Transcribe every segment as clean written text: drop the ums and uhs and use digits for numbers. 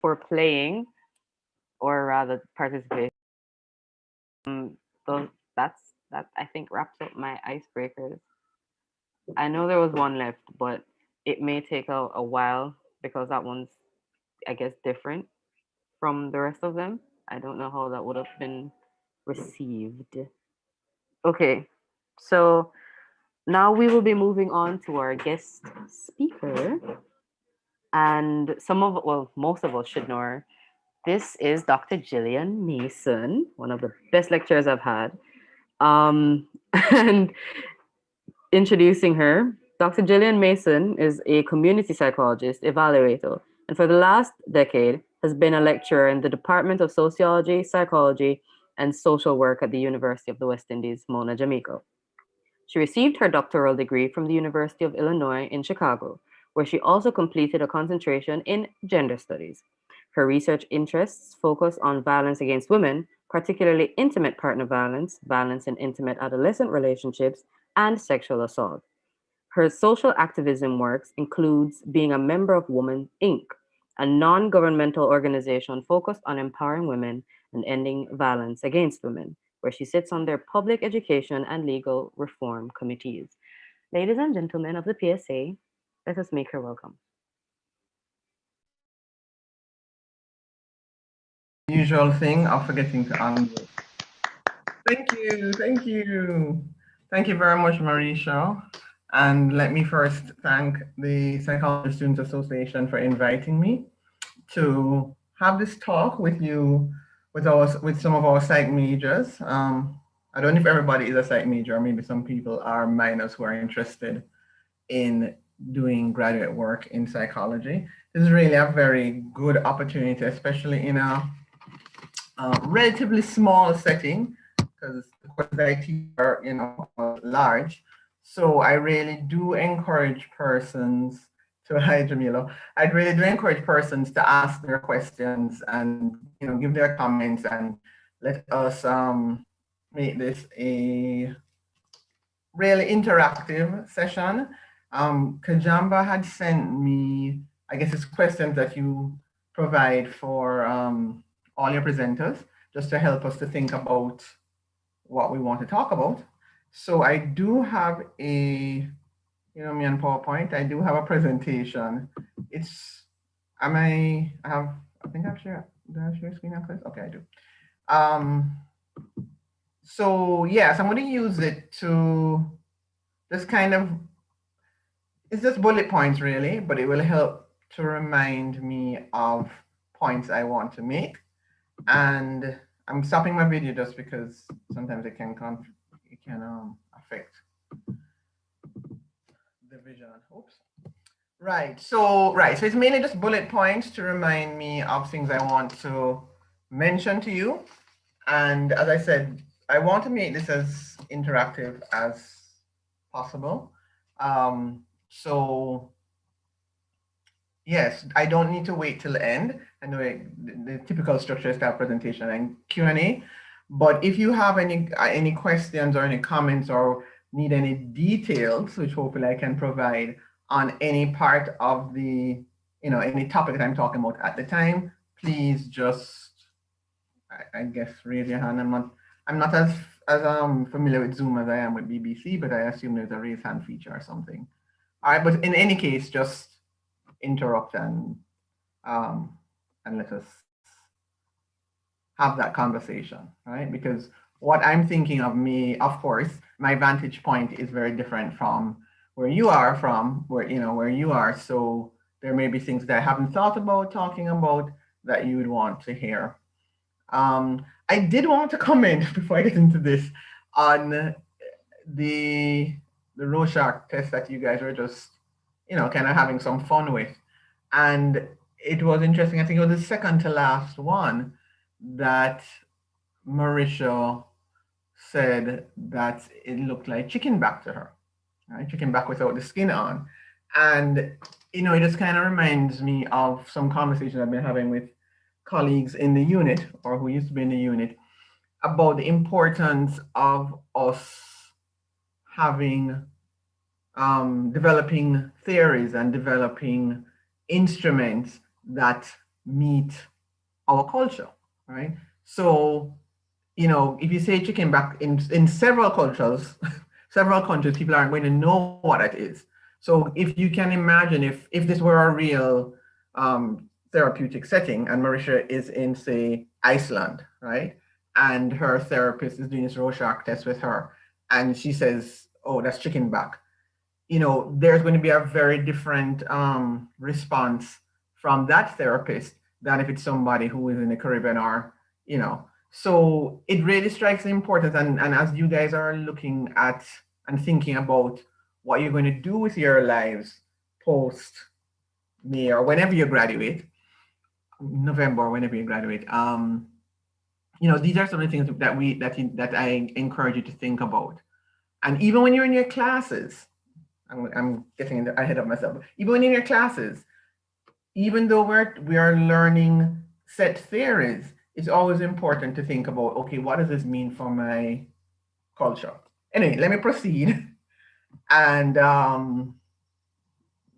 for playing, or rather participation. Those that I think wraps up my icebreakers. I know there was one left, but it may take a while because that one's, I guess, different from the rest of them. I don't know how that would have been received. Okay, so now we will be moving on to our guest speaker, and most of us should know her. This is Dr. Jillian Mason, one of the best lecturers I've had. And introducing her, Dr. Jillian Mason is a community psychologist, evaluator, and for the last decade has been a lecturer in the Department of Sociology, Psychology, and Social Work at the University of the West Indies, Mona, Jamaica. She received her doctoral degree from the University of Illinois in Chicago, where she also completed a concentration in gender studies. Her research interests focus on violence against women, particularly intimate partner violence, violence in intimate adolescent relationships, and sexual assault. Her social activism works includes being a member of Women Inc., a non-governmental organization focused on empowering women and ending violence against women, where she sits on their public education and legal reform committees. Ladies and gentlemen of the PSA, let us make her welcome. Usual thing of forgetting to unmute. Thank you, thank you. Thank you very much, Marisha. And let me first thank the Psychology Students Association for inviting me to have this talk with you, with some of our psych majors. I don't know if everybody is a psych major, or maybe some people are minors who are interested in doing graduate work in psychology. This is really a very good opportunity, especially in a relatively small setting, because the courses I teach are, large. So I really do encourage persons to, hi Jamila, I really do encourage persons to ask their questions and, give their comments, and let us make this a really interactive session. Kajamba had sent me, I guess it's questions that you provide for all your presenters, just to help us to think about what we want to talk about. So I do have me on PowerPoint, I do have a presentation. I think I've shared, do I have share screen access? Okay, I do. So yes, I'm going to use it to just kind of, it's just bullet points really, but it will help to remind me of points I want to make. And I'm stopping my video just because sometimes it can affect the vision. Oops. Right. So it's mainly just bullet points to remind me of things I want to mention to you. And as I said, I want to make this as interactive as possible. So yes, I don't need to wait till the end. I know the typical structure is to have presentation and Q&A, but if you have any questions or any comments or need any details, which hopefully I can provide on any part of the, any topic that I'm talking about at the time, please just, I guess, raise your hand. I'm not as familiar with Zoom as I am with BBC, but I assume there's a raise hand feature or something. All right, but in any case, just interrupt and let us have that conversation, right? Because what I'm thinking of of course, my vantage point is very different from where you are where you are. So there may be things that I haven't thought about talking about that you would want to hear. I did want to comment before I get into this on the Rorschach test that you guys were just, kind of having some fun with. And it was interesting. I think it was the second to last one that Marisha said that it looked like chicken back to her, right? Chicken back without the skin on. And, it just kind of reminds me of some conversations I've been having with colleagues in the unit, or who used to be in the unit, about the importance of us having, developing theories and developing instruments that meet our culture, right? So, you know, if you say chicken back in several cultures, several countries, people aren't going to know what it is. So if you can imagine if this were a real therapeutic setting and Marisha is in, say, Iceland, right? And her therapist is doing this Rorschach test with her, and she says, oh, that's chicken back. You know, there's going to be a very different response from that therapist than if it's somebody who is in the Caribbean or, you know. So it really strikes the importance. And as you guys are looking at and thinking about what you're going to do with your lives post May or whenever you graduate, November, whenever you graduate, you know, these are some of the things that I encourage you to think about. And even when you're in your classes, I'm getting ahead of myself. Even in your classes, even though we are learning set theories, it's always important to think about, okay, what does this mean for my culture? Anyway, let me proceed. And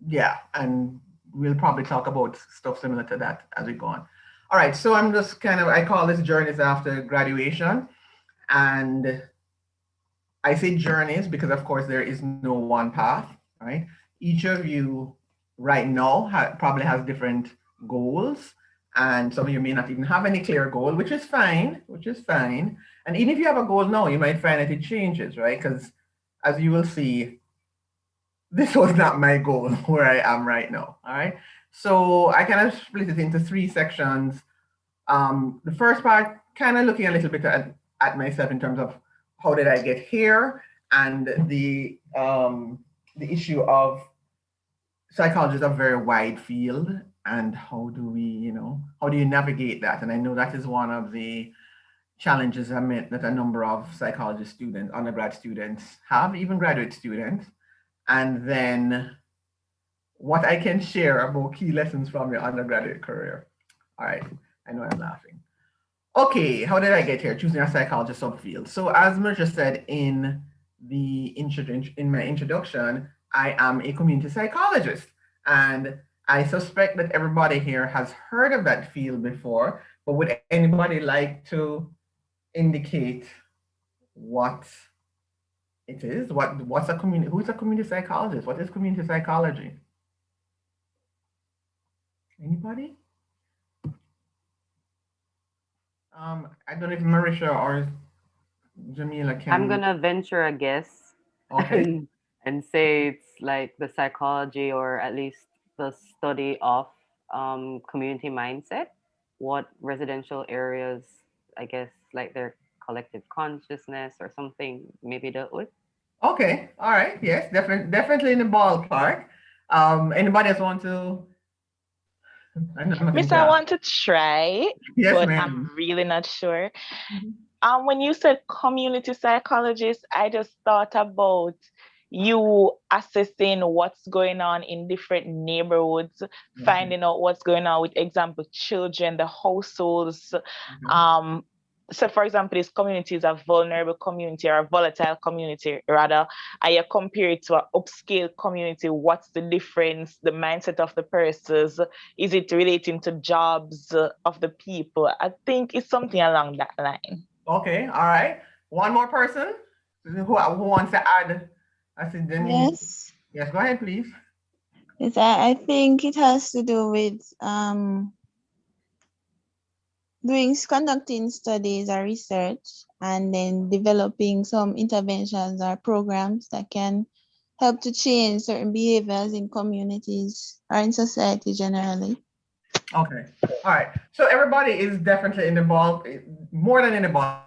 yeah, and we'll probably talk about stuff similar to that as we go on. All right, so I'm just I call this journeys after graduation. And I say journeys because, of course, there is no one path, right? Each of you right now probably has different goals, and some of you may not even have any clear goal, which is fine, And even if you have a goal now, you might find that it changes, right? Because as you will see, this was not my goal where I am right now, all right? So I kind of split it into three sections. The first part, kind of looking a little bit at myself in terms of how did I get here, and the issue of psychology is a very wide field, and how do we, you know, how do you navigate that? And I know that is one of the challenges I met that a number of psychology students, undergrad students have, even graduate students. And then what I can share about key lessons from your undergraduate career. All right, I know I'm laughing. Okay, how did I get here? Choosing a psychology subfield. So as Marisha said in my introduction, I am a community psychologist, and I suspect that everybody here has heard of that field before. But would anybody like to indicate what it is? What's a community? Who's a community psychologist? What is community psychology? Anybody? I don't know if Marisha or Jamila can. I'm gonna venture a guess Okay. and say it's like the psychology or at least the study of community mindset, what residential areas, I guess, like their collective consciousness or something maybe dealt with. Okay. All right. Yes, definitely in the ballpark. Anybody else want to? I'm not going Miss, to I ask. want to try, Yes, but ma'am. I'm really not sure. Mhm. When you said community psychologist, I just thought about you assessing what's going on in different neighborhoods, Okay. finding out what's going on with, example, children, the households. Okay. Um, so, for example, this community is a vulnerable community or a volatile community, rather, and you compare it to an upscale community. What's the difference? The mindset of the persons? Is it relating to jobs of the people? I think it's something along that line. Okay. All right. One more person who wants to add? I said Denise. Yes, Yes. Go ahead, please. yes, I think it has to do with conducting studies or research and then developing some interventions or programs that can help to change certain behaviors in communities or in society generally. Okay. All right. So everybody is definitely in the ball, more than in the ball.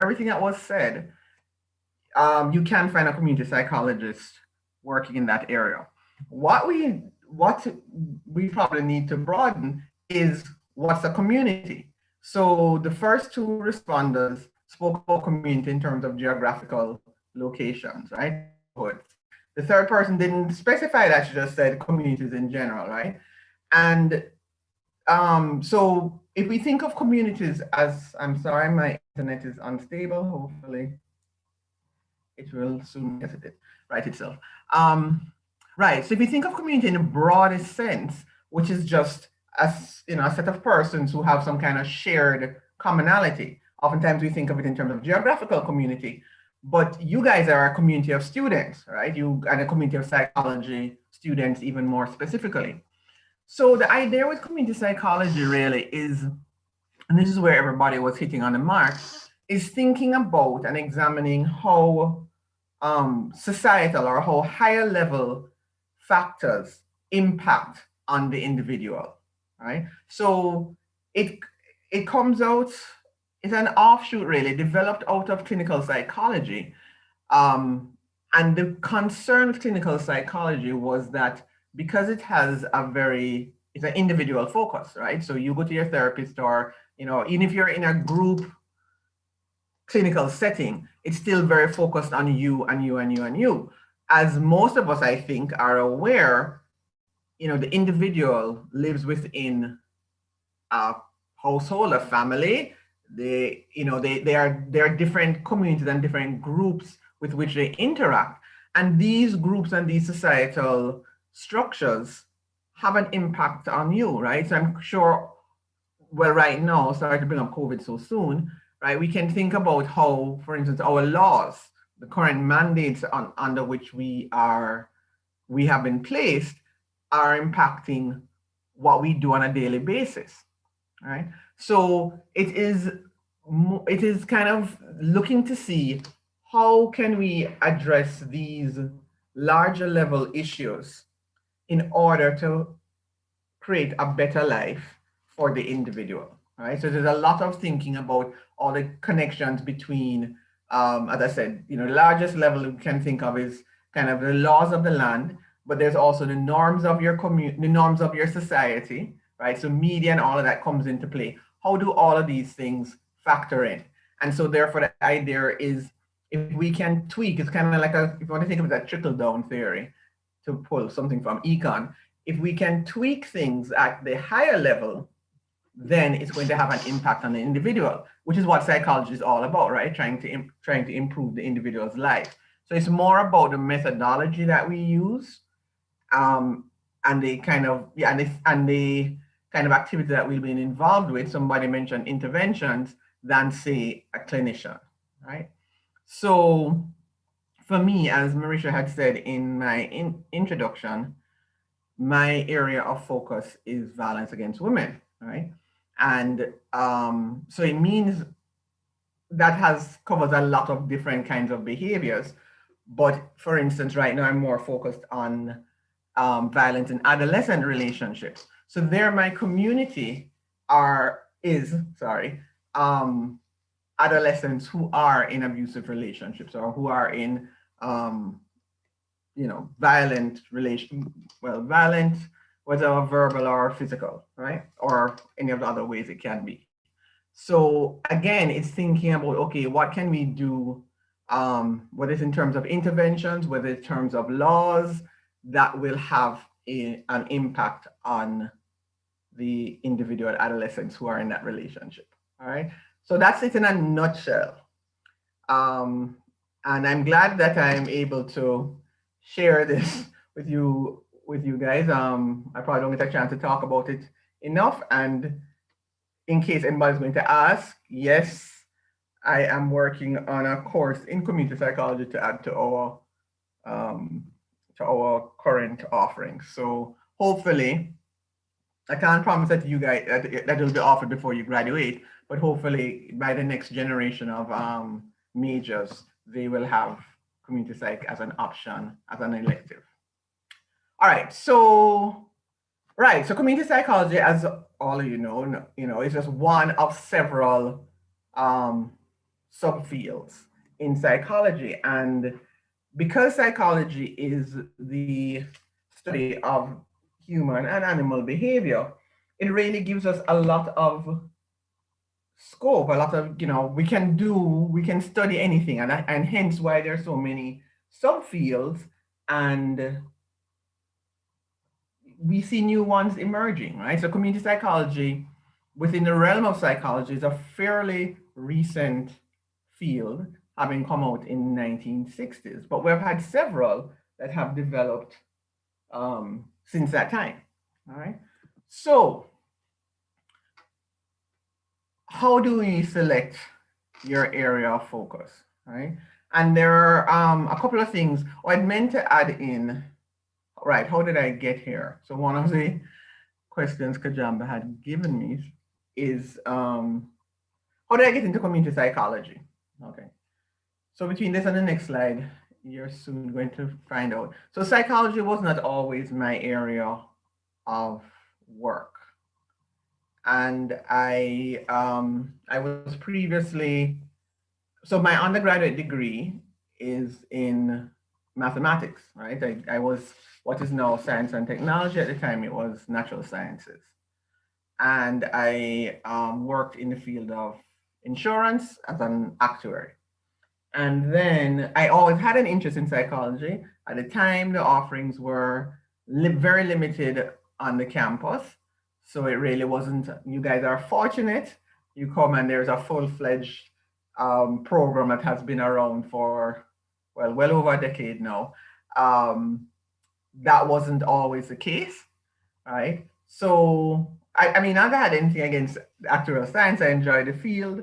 Everything that was said, you can find a community psychologist working in that area. What we probably need to broaden is what's a community. So the first two responders spoke about community in terms of geographical locations, right? Neighborhoods. The third person didn't specify that; she just said communities in general, right? And so if we think of communities as, I'm sorry, my internet is unstable. Hopefully it will soon get it right itself. Right. So if you think of community in the broadest sense, which is just a set of persons who have some kind of shared commonality. Oftentimes we think of it in terms of geographical community, but you guys are a community of students, right? You and a community of psychology students even more specifically. So the idea with community psychology really is, and this is where everybody was hitting on the mark, is thinking about and examining how societal or how higher level factors impact on the individual, right? So it comes out, it's an offshoot really, developed out of clinical psychology. And the concern of clinical psychology was that because it has it's an individual focus, right? So you go to your therapist, or, even if you're in a group clinical setting, it's still very focused on you and you and you and you. As most of us, I think, are aware, the individual lives within a household, a family. There are different communities and different groups with which they interact. And these groups and these societal structures have an impact on you, right? So I'm sure, well, right now, sorry to bring up COVID so soon, right? We can think about how, for instance, our laws, the current mandates under which we have been placed, are impacting what we do on a daily basis, right? So it is kind of looking to see how can we address these larger level issues in order to create a better life for the individual, right? So there's a lot of thinking about all the connections between, as I said, the largest level we can think of is kind of the laws of the land, but there's also the norms of your community, the norms of your society, right? So media and all of that comes into play. How do all of these things factor in? And so therefore the idea is, if we can tweak, it's kind of like if you want to think of that trickle down theory, to pull something from econ, if we can tweak things at the higher level, then it's going to have an impact on the individual, which is what psychology is all about, right? Trying to improve the individual's life. So it's more about the methodology that we use, and the kind of activity that we've been involved with. Somebody mentioned interventions, than say a clinician, right? So for me, as Marisha had said in my introduction, my area of focus is violence against women, right? And so it means that covers a lot of different kinds of behaviors. But for instance, right now I'm more focused on violence in adolescent relationships. So there, my community is adolescents who are in abusive relationships, or who are in violent, whether verbal or physical, right? Or any of the other ways it can be. So again, it's thinking about, okay, what can we do, whether it's in terms of interventions, whether in terms of laws, that will have an impact on the individual adolescents who are in that relationship, all right? So that's it in a nutshell. And I'm glad that I'm able to share this with you guys. I probably don't get a chance to talk about it enough. And in case anybody's going to ask, yes, I am working on a course in community psychology to add to our current offerings. So hopefully, I can't promise that you guys that will be offered before you graduate, but hopefully by the next generation of majors, they will have community psych as an option, as an elective. All right, so community psychology, as all of you know, is just one of several subfields in psychology. And because psychology is the study of human and animal behavior, it really gives us a lot of scope, a lot of, we can study anything, and hence why there's so many subfields, and we see new ones emerging, right? So community psychology within the realm of psychology is a fairly recent field, having come out in the 1960s, but we've had several that have developed since that time, all right? So how do we select your area of focus, right? And there are a couple of things I meant to add in. Right, how did I get here? So one of the questions Kajamba had given me is, how did I get into community psychology? Okay, so between this and the next slide, you're soon going to find out. So psychology was not always my area of work. And I was previously, so my undergraduate degree is in mathematics, right? I was what is now science and technology. At the time, it was natural sciences. And I worked in the field of insurance as an actuary. And then I always had an interest in psychology. At the time, the offerings were very limited on the campus. So it really wasn't, you guys are fortunate. You come and there's a full-fledged program that has been around for, well over a decade now. That wasn't always the case, right? So, I mean, I've had anything against actuarial science. I enjoy the field.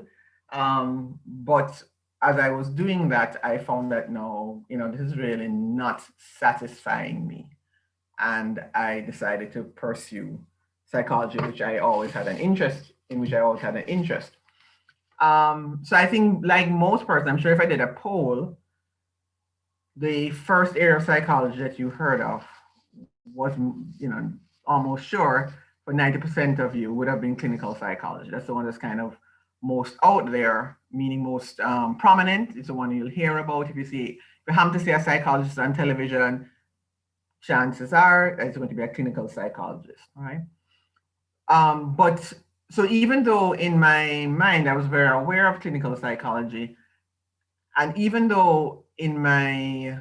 But as I was doing that, I found that no, this is really not satisfying me. And I decided to pursue psychology, which I always had an interest in, So I think like most persons, I'm sure if I did a poll, the first area of psychology that you heard of was, almost sure for 90% of you would have been clinical psychology. That's the one that's kind of most out there, meaning most prominent. It's the one you'll hear about. If you happen to see a psychologist on television, chances are it's going to be a clinical psychologist, right? But so even though in my mind I was very aware of clinical psychology, and even though in my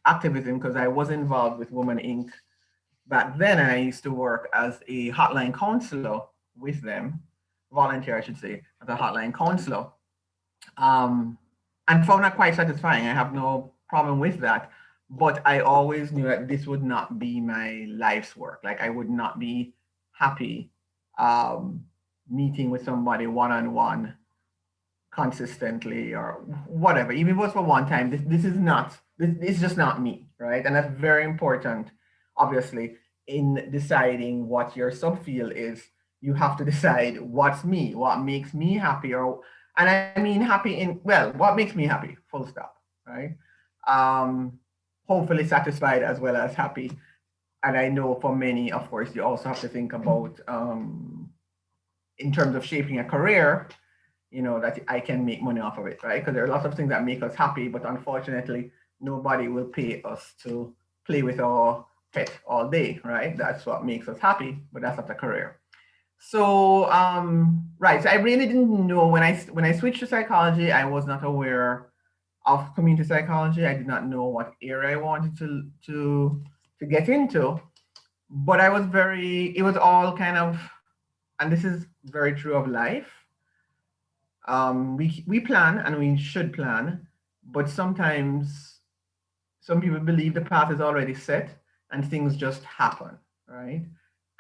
activism, because I was involved with Women Inc. back then, and I used to work as a hotline counselor with them, volunteer, I should say, as a hotline counselor, and found that quite satisfying. I have no problem with that, but I always knew that this would not be my life's work. Like I would not be happy meeting with somebody one-on-one consistently or whatever, even if it was for one time. This is just not me, right? And that's very important, obviously, in deciding what your subfield is. You have to decide what's me, what makes me happy, and I mean happy what makes me happy, full stop, right? Hopefully satisfied as well as happy. And I know for many, of course, you also have to think about in terms of shaping a career, that I can make money off of it, right? Because there are lots of things that make us happy, but unfortunately, nobody will pay us to play with our pet all day, right? That's what makes us happy, but that's not a career. So, right, so I really didn't know when I switched to psychology, I was not aware of community psychology. I did not know what area I wanted to get into, but it was all kind of, and this is very true of life. We plan and we should plan, but sometimes some people believe the path is already set and things just happen, right?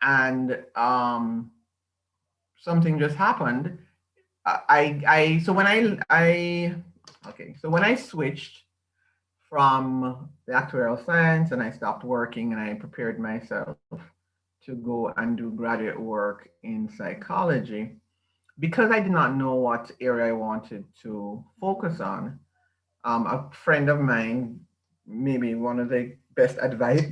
And something just happened. So when I switched from the actuarial science and I stopped working and I prepared myself to go and do graduate work in psychology, because I did not know what area I wanted to focus on, a friend of mine, maybe one of the best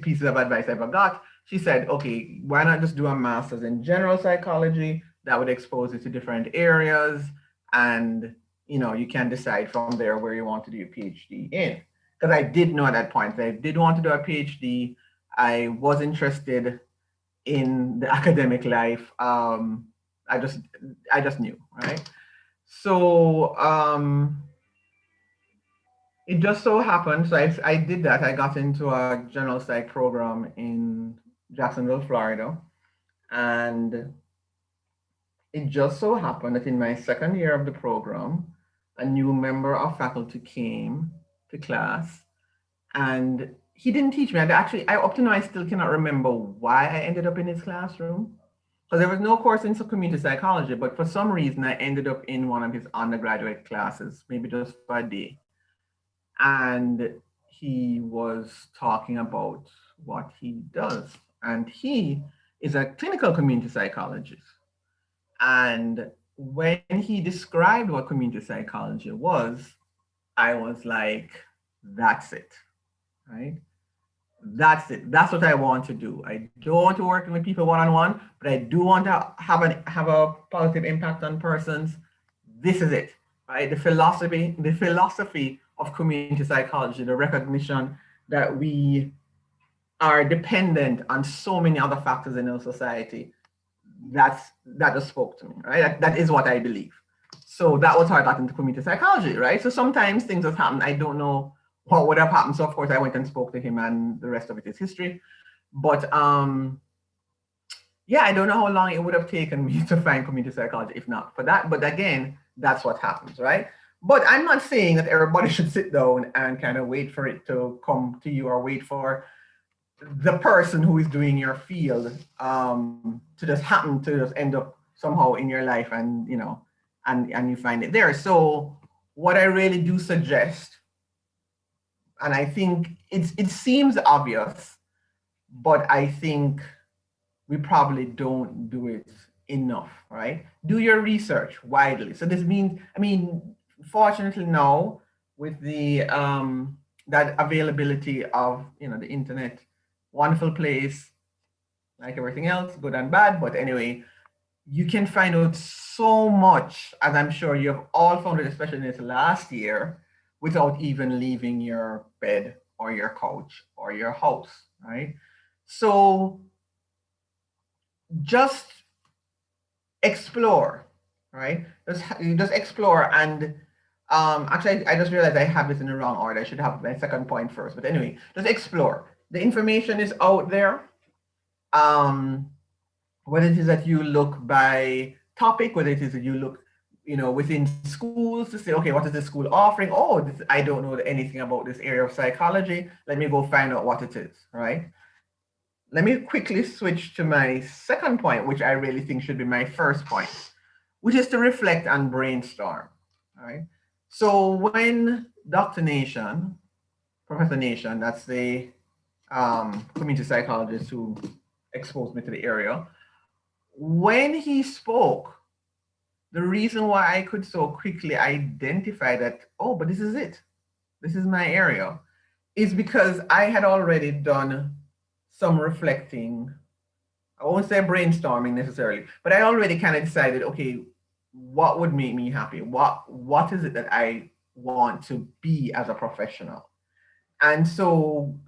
pieces of advice I ever got, she said, okay, why not just do a master's in general psychology? That would expose you to different areas, and you can decide from there where you want to do your PhD in. Because I did know at that point that I did want to do a PhD. I was interested in the academic life. I just knew, right? So it just so happened, so I did that. I got into a general psych program in Jacksonville, Florida. And it just so happened that in my second year of the program, a new member of faculty came to class, and he didn't teach me. I up to now, I still cannot remember why I ended up in his classroom. So there was no course in community psychology, but for some reason I ended up in one of his undergraduate classes, maybe just for a day. And he was talking about what he does. And he is a clinical community psychologist. And when he described what community psychology was, I was like, that's it, right? That's it. That's what I want to do. I don't want to work with people one-on-one, but I do want to have a positive impact on persons. This is it, right? The philosophy of community psychology, the recognition that we are dependent on so many other factors in our society. That just spoke to me, right? That is what I believe. So that was how I got into community psychology, right? So sometimes things have happened. I don't know what would have happened. So of course I went and spoke to him, and the rest of it is history. But yeah, I don't know how long it would have taken me to find community psychology if not for that. But again, that's what happens, right? But I'm not saying that everybody should sit down and kind of wait for it to come to you, or wait for the person who is doing your field to just happen to just end up somehow in your life, and you know, and you find it there. So what I really do suggest, and I think it seems obvious, but I think we probably don't do it enough, right? Do your research widely. So this means, I mean, fortunately now with the that availability of, you know, the internet, wonderful place, like everything else, good and bad. But anyway, you can find out so much, as I'm sure you have all found it, especially in this last year, without even leaving your bed or your couch or your house, right? So just explore, right? Just explore. And actually, I just realized I have this in the wrong order. I should have my second point first. But anyway, just explore. The information is out there. Whether it is that you look by topic, whether it is that you look, you know, within schools to say, okay, what is the school offering? Oh, I don't know anything about this area of psychology. Let me go find out what it is, right? Let me quickly switch to my second point, which I really think should be my first point, which is to reflect and brainstorm, right? So when Dr. Nation, Professor Nation, that's the community psychologist who exposed me to the area, when he spoke, the reason why I could so quickly identify that, oh, but this is it, this is my area, is because I had already done some reflecting. I won't say brainstorming necessarily, but I already kind of decided, okay, what would make me happy? What is it that I want to be as a professional? And so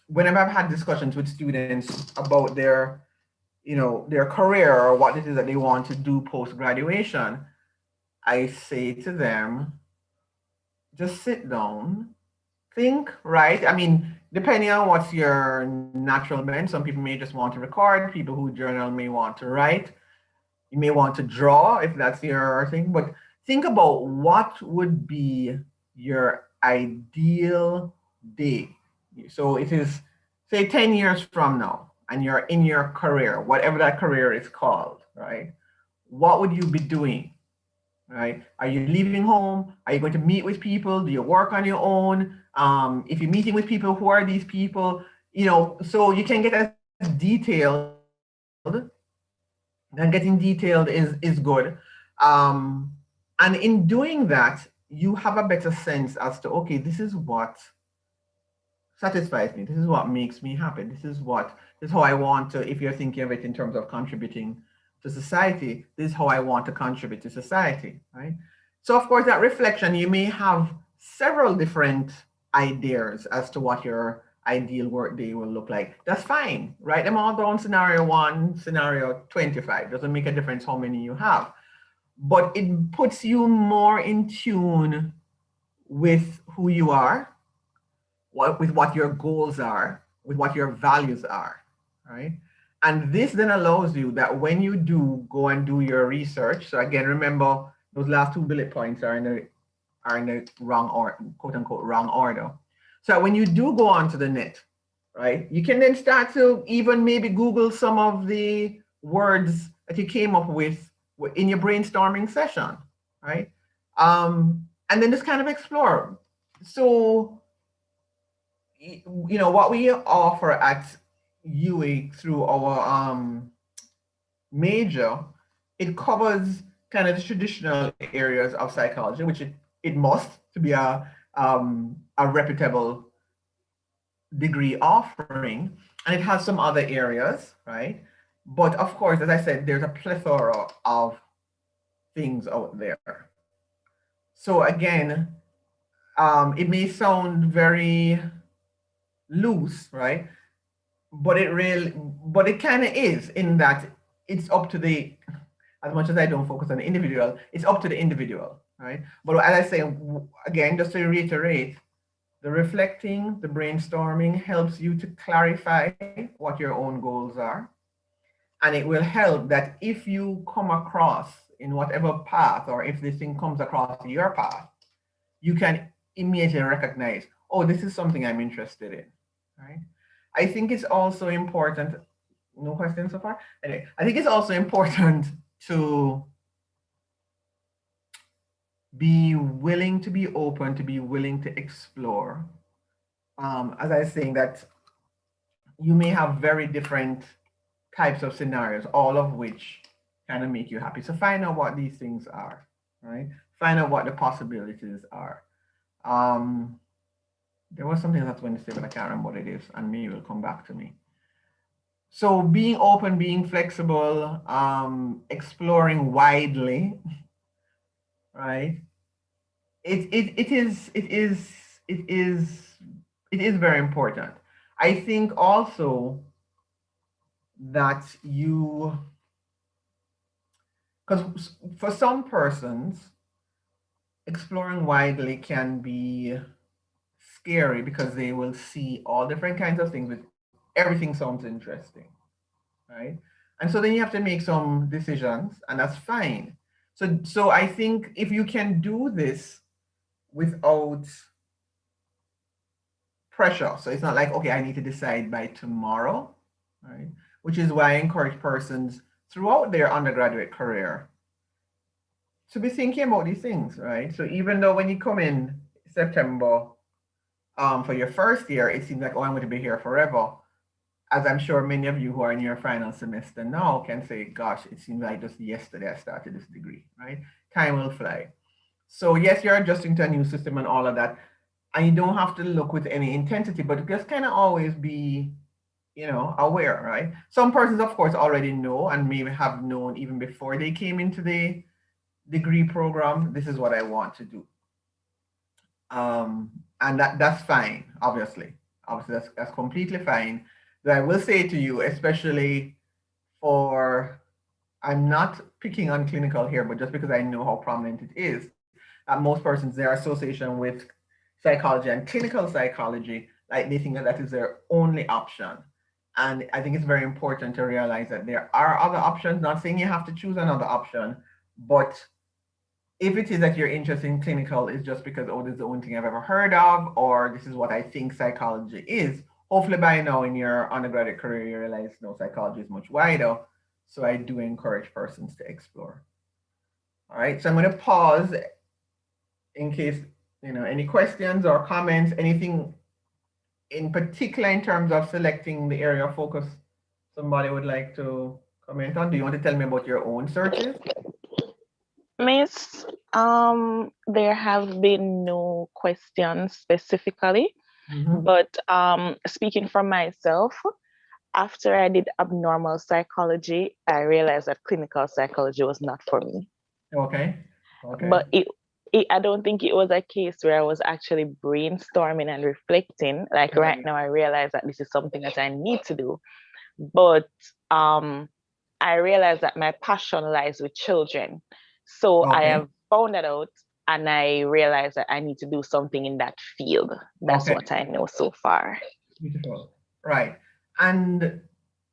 whenever I've had discussions with students about their, you know, their career or what it is that they want to do post-graduation, I say to them, just sit down, think, right? I mean, depending on what's your natural bent, some people may just want to record, people who journal may want to write, you may want to draw if that's your thing, but think about what would be your ideal day. So it is, say, 10 years from now, and you're in your career, whatever that career is called, right? What would you be doing, right? Are you leaving home? Are you going to meet with people? Do you work on your own? If you're meeting with people, who are these people? You know, so you can get as detailed, and getting detailed is good. And in doing that, you have a better sense as to, okay, this is what satisfies me. This is what makes me happy. This is how I want to, if you're thinking of it in terms of contributing to society, this is how I want to contribute to society, right? So of course, that reflection, you may have several different ideas as to what your ideal work day will look like. That's fine. Write them all down, scenario 1, scenario 25. Doesn't make a difference how many you have. But it puts you more in tune with who you are, with what your goals are, with what your values are, right? And this then allows you that when you do go and do your research, so again, remember those last 2 bullet points are in the wrong, or quote unquote wrong order. So when you do go onto the net, right? You can then start to even maybe Google some of the words that you came up with in your brainstorming session, right? And then just kind of explore. So, what we offer at UA through our major, it covers kind of the traditional areas of psychology, which it must to be a reputable degree offering, and it has some other areas, right? But of course, as I said, there's a plethora of things out there. So again, it may sound very loose, right? But it kind of is, in that it's up to as much as I don't focus on the individual, it's up to the individual, right? But as I say, again, just to reiterate, the reflecting, the brainstorming helps you to clarify what your own goals are. And it will help that if you come across in whatever path, or if this thing comes across your path, you can immediately recognize, oh, this is something I'm interested in, right? I think it's also important, no questions so far? Anyway, I think it's also important to be willing to be open, to be willing to explore. As I was saying, that you may have very different types of scenarios, all of which kind of make you happy. So find out what these things are, right? Find out what the possibilities are. There was something that's going to say, but I can't remember what it is, and maybe it will come back to me. So being open, being flexible, exploring widely, right? It is very important. I think also that because for some persons, exploring widely can be scary because they will see all different kinds of things, but everything sounds interesting, right? And so then you have to make some decisions, and that's fine. So I think if you can do this without pressure, so it's not like, okay, I need to decide by tomorrow, right? Which is why I encourage persons throughout their undergraduate career to be thinking about these things, right? So even though when you come in September for your first year, it seems like, oh, I'm going to be here forever. As I'm sure many of you who are in your final semester now can say, gosh, it seems like just yesterday I started this degree, right? Time will fly. So yes, you're adjusting to a new system and all of that. And you don't have to look with any intensity, but just kind of always be, aware, right? Some persons, of course, already know and maybe have known even before they came into the degree program, this is what I want to do. And that's fine, obviously. Obviously, that's completely fine. But I will say to you, especially I'm not picking on clinical here, but just because I know how prominent it is, most persons, their association with psychology and clinical psychology, like they think that is their only option. And I think it's very important to realize that there are other options, not saying you have to choose another option, but if it is that you're interested in clinical, it's just because, oh, this is the only thing I've ever heard of, or this is what I think psychology is. Hopefully by now in your undergraduate career, you realize, no, psychology is much wider. So I do encourage persons to explore. All right, so I'm going to pause in case, any questions or comments, anything in particular in terms of selecting the area of focus somebody would like to comment on. Do you want to tell me about your own searches? Miss, there have been no questions specifically, but speaking from myself, after I did abnormal psychology, I realized that clinical psychology was not for me. Okay. But I don't think it was a case where I was actually brainstorming and reflecting. Like right now, I realize that this is something that I need to do. But I realized that my passion lies with children. So I have found that out, and I realized that I need to do something in that field. That's what I know so far. Beautiful. Right. And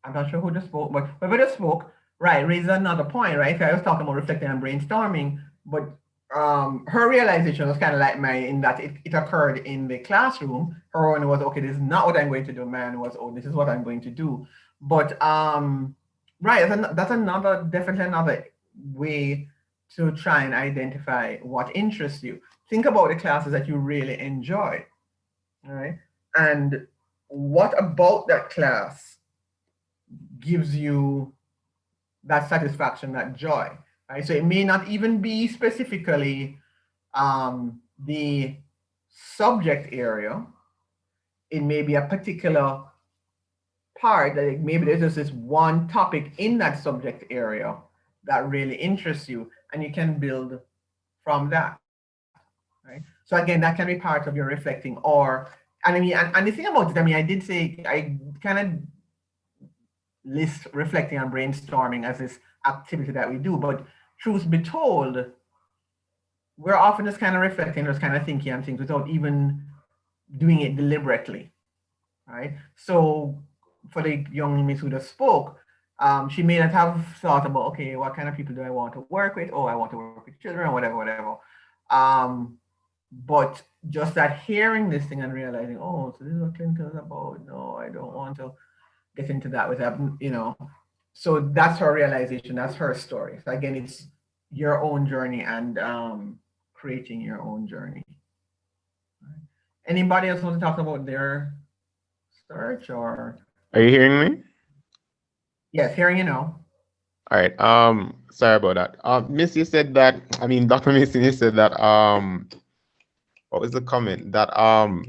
I'm not sure who just spoke, but whoever just spoke, right, raises another point, right? So I was talking about reflecting and brainstorming, but her realization was kind of like mine in that it occurred in the classroom. Her one was, okay, this is not what I'm going to do. Mine was, oh, this is what I'm going to do. But right, that's another, definitely another way to try and identify what interests you. Think about the classes that you really enjoy, right? And what about that class gives you that satisfaction, that joy, right? So it may not even be specifically the subject area. It may be a particular part that maybe there's just this one topic in that subject area that really interests you, and you can build from that, right? So again, that can be part of your reflecting, or, and I mean, and the thing about it, I mean, I did say, I kind of list reflecting and brainstorming as this activity that we do, but truth be told, we're often just kind of reflecting, just kind of thinking on things without even doing it deliberately, right? So for the young miss who just spoke, she may not have thought about, okay, what kind of people do I want to work with? Oh, I want to work with children, whatever, whatever. But just that hearing this thing and realizing, oh, so this is what clinical is about. No, I don't want to get into that with that, you know. So that's her realization, that's her story. So again, it's your own journey and creating your own journey. Anybody else want to talk about their search, or? Are you hearing me? Yes, hearing you now. All right. Sorry about that. Miss, you said that, I mean, Dr. Mason, you said that, what was the comment? That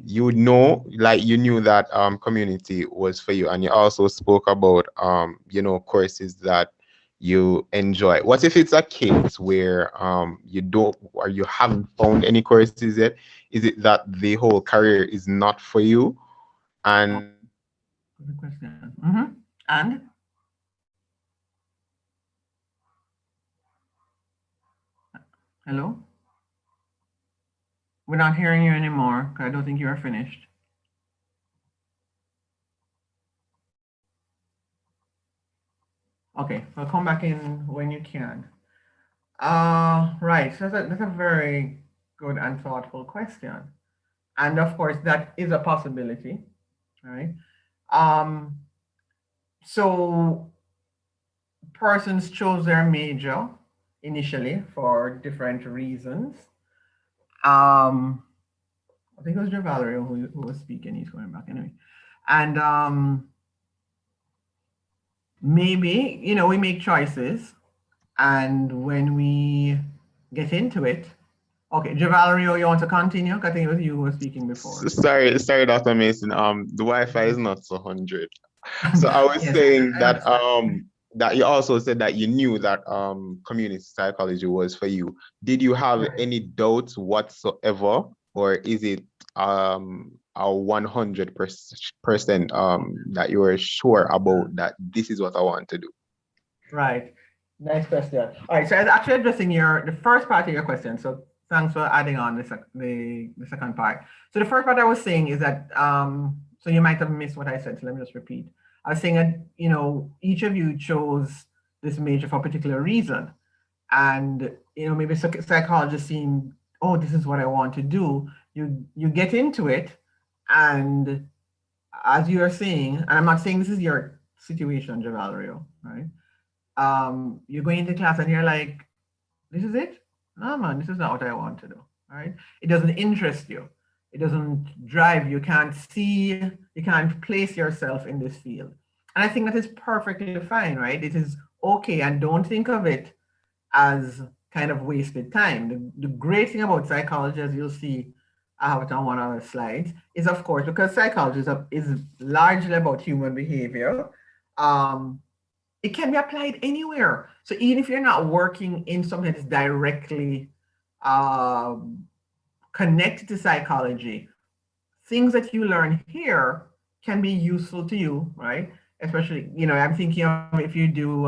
you know, like you knew that community was for you, and you also spoke about you know, courses that you enjoy. What if it's a case where you don't, or you haven't found any courses yet? Is it that the whole career is not for you? And Good question. And hello, we're not hearing you anymore. I don't think you are finished. Okay, so come back in when you can. Right, so that's a very good and thoughtful question. And of course, that is a possibility, right? So persons chose their major initially for different reasons. I think it was Joe Valerio who was speaking. He's going back anyway. And maybe, you know, we make choices, and when we get into it, okay, Joe Valerio, you want to continue? I think it was you who was speaking before. sorry, Dr. Mason. The Wi-Fi is not so 100. So I was saying that that you also said that you knew that community psychology was for you. Did you have any doubts whatsoever, or is it a 100% that you were sure about that this is what I want to do? Right. Nice question. All right. So I was actually addressing the first part of your question. So thanks for adding on the second part. So the first part I was saying is that so you might have missed what I said. So let me just repeat. I was saying that, you know, each of you chose this major for a particular reason. And, you know, maybe psychologists seem, oh, this is what I want to do. You get into it, and as you are saying, and I'm not saying this is your situation, Javalerio, right? You're going into class and you're like, this is it? No, man, this is not what I want to do, right? It doesn't interest you. It doesn't drive you. You can't see, you can't place yourself in this field. And I think that is perfectly fine, right? It is okay, and don't think of it as kind of wasted time. The great thing about psychology, as you'll see, I have it on one of the slides, is of course, because psychology is largely about human behavior, it can be applied anywhere. So even if you're not working in something that's directly connected to psychology, things that you learn here can be useful to you, right? Especially, you know, I'm thinking of if you do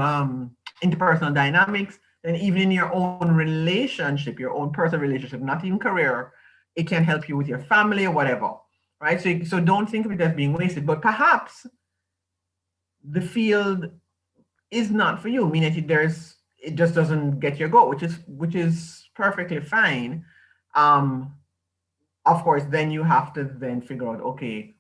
interpersonal dynamics, then even in your own relationship, your own personal relationship, not even career, it can help you with your family or whatever, right? So don't think of it as being wasted, but perhaps the field is not for you, meaning it just doesn't get your goal, which is perfectly fine. Of course, then you have to then figure out, okay,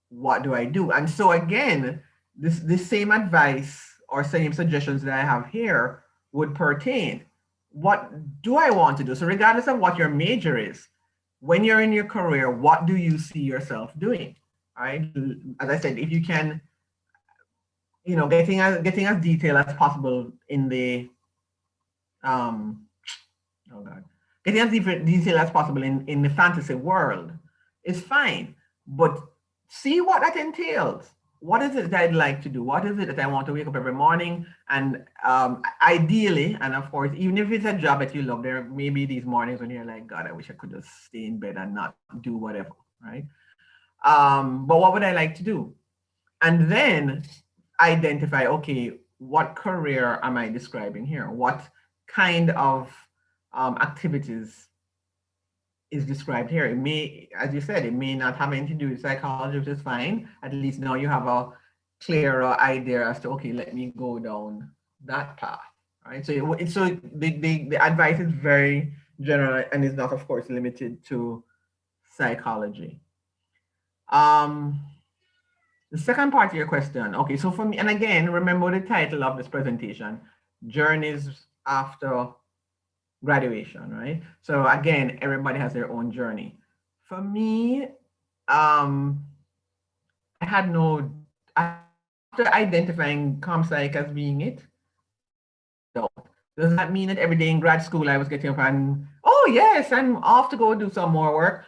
what do I do? And so again, this same advice or same suggestions that I have here would pertain. What do I want to do? So regardless of what your major is, when you're in your career, what do you see yourself doing? All right. As I said, if you can, getting as detailed as possible in the oh God, getting as detailed as possible in the fantasy world is fine, but see what that entails. What is it that I'd like to do? What is it that I want to wake up every morning? And ideally, and of course, even if it's a job that you love, there may be these mornings when you're like, God, I wish I could just stay in bed and not do whatever, right? But what would I like to do? And then identify, okay, what career am I describing here? What kind of activities is described here? It may, as you said, it may not have anything to do with psychology, which is fine. At least now you have a clearer idea as to, okay, let me go down that path, right? So the advice is very general and is not, of course, limited to psychology. The second part of your question, okay, so for me, and again, remember the title of this presentation, Journeys After Graduation, right? So again, everybody has their own journey. For me, I had no, after identifying ComPsych as being it, does that mean that every day in grad school I was getting up and, oh yes, I'm off to go do some more work?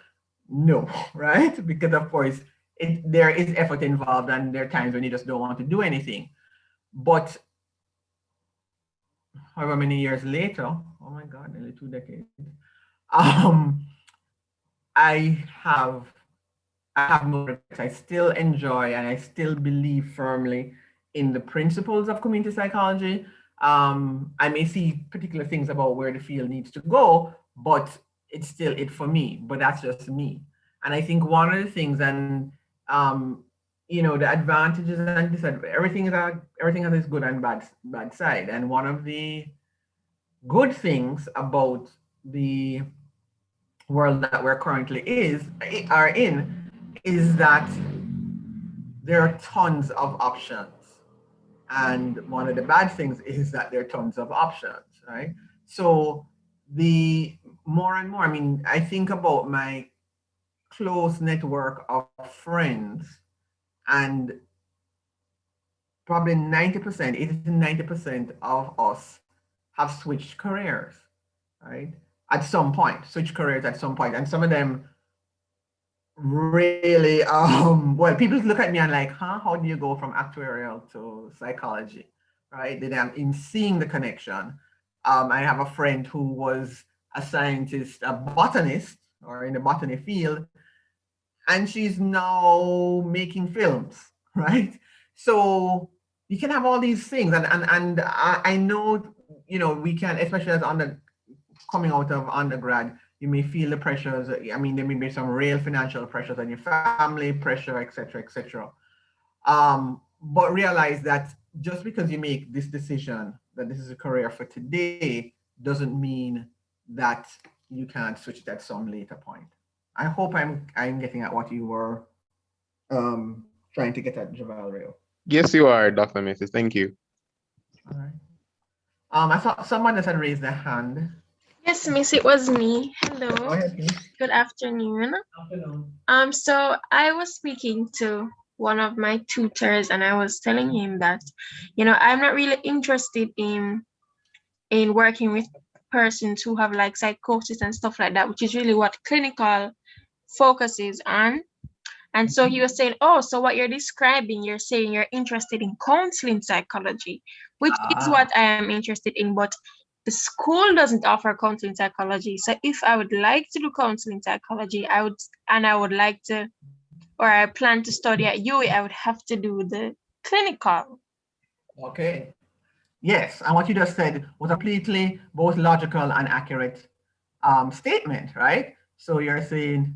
No, right? Because of course, there is effort involved and there are times when you just don't want to do anything. But however many years later, oh my God, nearly 2 decades, I have no regrets. I still enjoy and I still believe firmly in the principles of community psychology. I may see particular things about where the field needs to go, but it's still it for me, but that's just me. And I think one of the things, and the advantages and disadvantages, everything has its good and bad side. And one of the good things about the world that we're currently are in is that there are tons of options. And one of the bad things is that there are tons of options, right? So the more and more, I mean, I think about my close network of friends, and probably 90%, 80 to 90% of us have switched careers, right? At some point, switch careers at some point. And some of them really, well, people look at me and like, huh, how do you go from actuarial to psychology, right? Then I'm in seeing the connection. I have a friend who was a scientist, a botanist, or in the botany field, and she's now making films, right? So you can have all these things, and I know, we can, especially as coming out of undergrad, you may feel the pressures. I mean, there may be some real financial pressures on your family, pressure, etc., etc. But realize that just because you make this decision that this is a career for today doesn't mean that you can't switch it at some later point. I hope I'm getting at what you were trying to get at, Javal Rayo. Yes, you are, Dr. Mason. Thank you. All right. I thought someone else had raised their hand. Yes, Miss, it was me. Hello. Go ahead, please. Good afternoon. Afternoon. So I was speaking to one of my tutors and I was telling him that, I'm not really interested in working with persons who have like psychosis and stuff like that, which is really what clinical focuses on. And so he was saying, oh, so what you're describing, you're saying you're interested in counseling psychology, which is what I am interested in, but the school doesn't offer counseling psychology. So if I would like to do counseling psychology, I plan to study at UWI, I would have to do the clinical. Okay. Yes, and what you just said was completely both logical and accurate statement, right? So you're saying,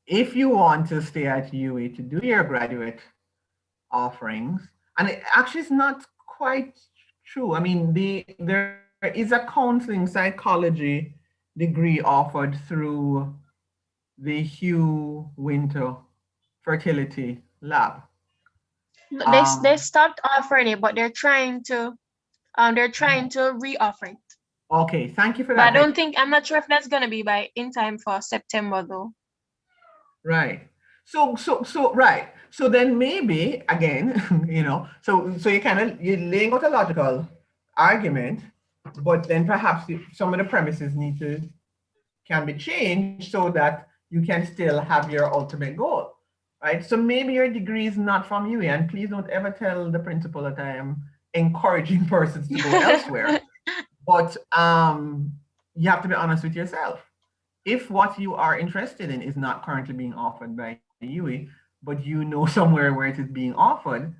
if you want to stay at UWI to do your graduate offerings, and it actually is not quite true. I mean, there is a counseling psychology degree offered through the Hugh Winter Fertility Lab. They stopped offering it, but they're trying to re-offer it. Okay, thank you for But that. I'm not sure if that's gonna be in time for September though. Right. So right. So then maybe again, so you're laying out a logical argument, but then perhaps some of the premises can be changed so that you can still have your ultimate goal. Right. So maybe your degree is not from you, and please don't ever tell the principal that I am encouraging persons to go elsewhere. But you have to be honest with yourself. If what you are interested in is not currently being offered by UE, but you know somewhere where it is being offered,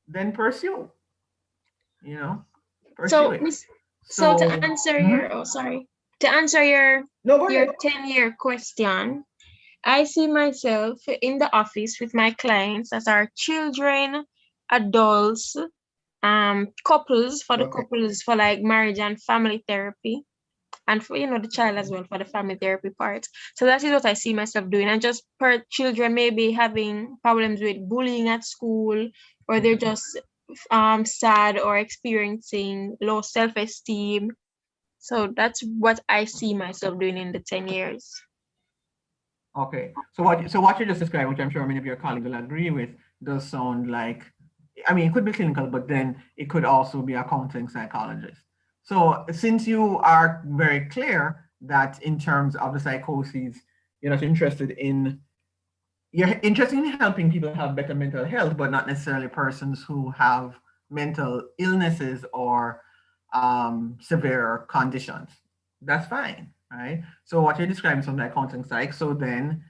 then pursue. You know, pursue So, it. so to So answer your to answer your no, go ahead. 10-year question, I see myself in the office with my clients that are children, adults, couples for like marriage and family therapy, and for the child as well for the family therapy part. So that is what I see myself doing. And just per children maybe having problems with bullying at school, or they're just sad or experiencing low self-esteem. So that's what I see myself doing in the 10 years. Okay. So what you just described, which I'm sure many of your colleagues will agree with, does sound like, I mean, it could be clinical, but then it could also be a counseling psychologist. So since you are very clear that in terms of the psychoses, you're interested in helping people have better mental health, but not necessarily persons who have mental illnesses or severe conditions. That's fine, right? So what you're describing is something like counseling psych. So then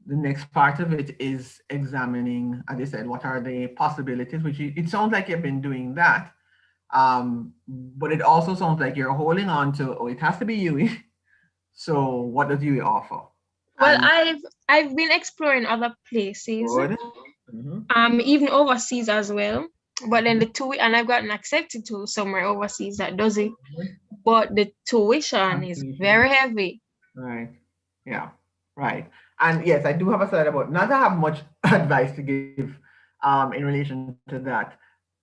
the next part of it is examining, as I said, what are the possibilities, which it sounds like you've been doing that. But it also sounds like you're holding on to, it has to be UE. So what does UE offer? Well, I've been exploring other places, Good. even overseas as well. But then and I've gotten accepted to somewhere overseas that does it. But the tuition is very heavy. Right. Yeah. Right. And yes, I do have a slide about, not to have much advice to give in relation to that.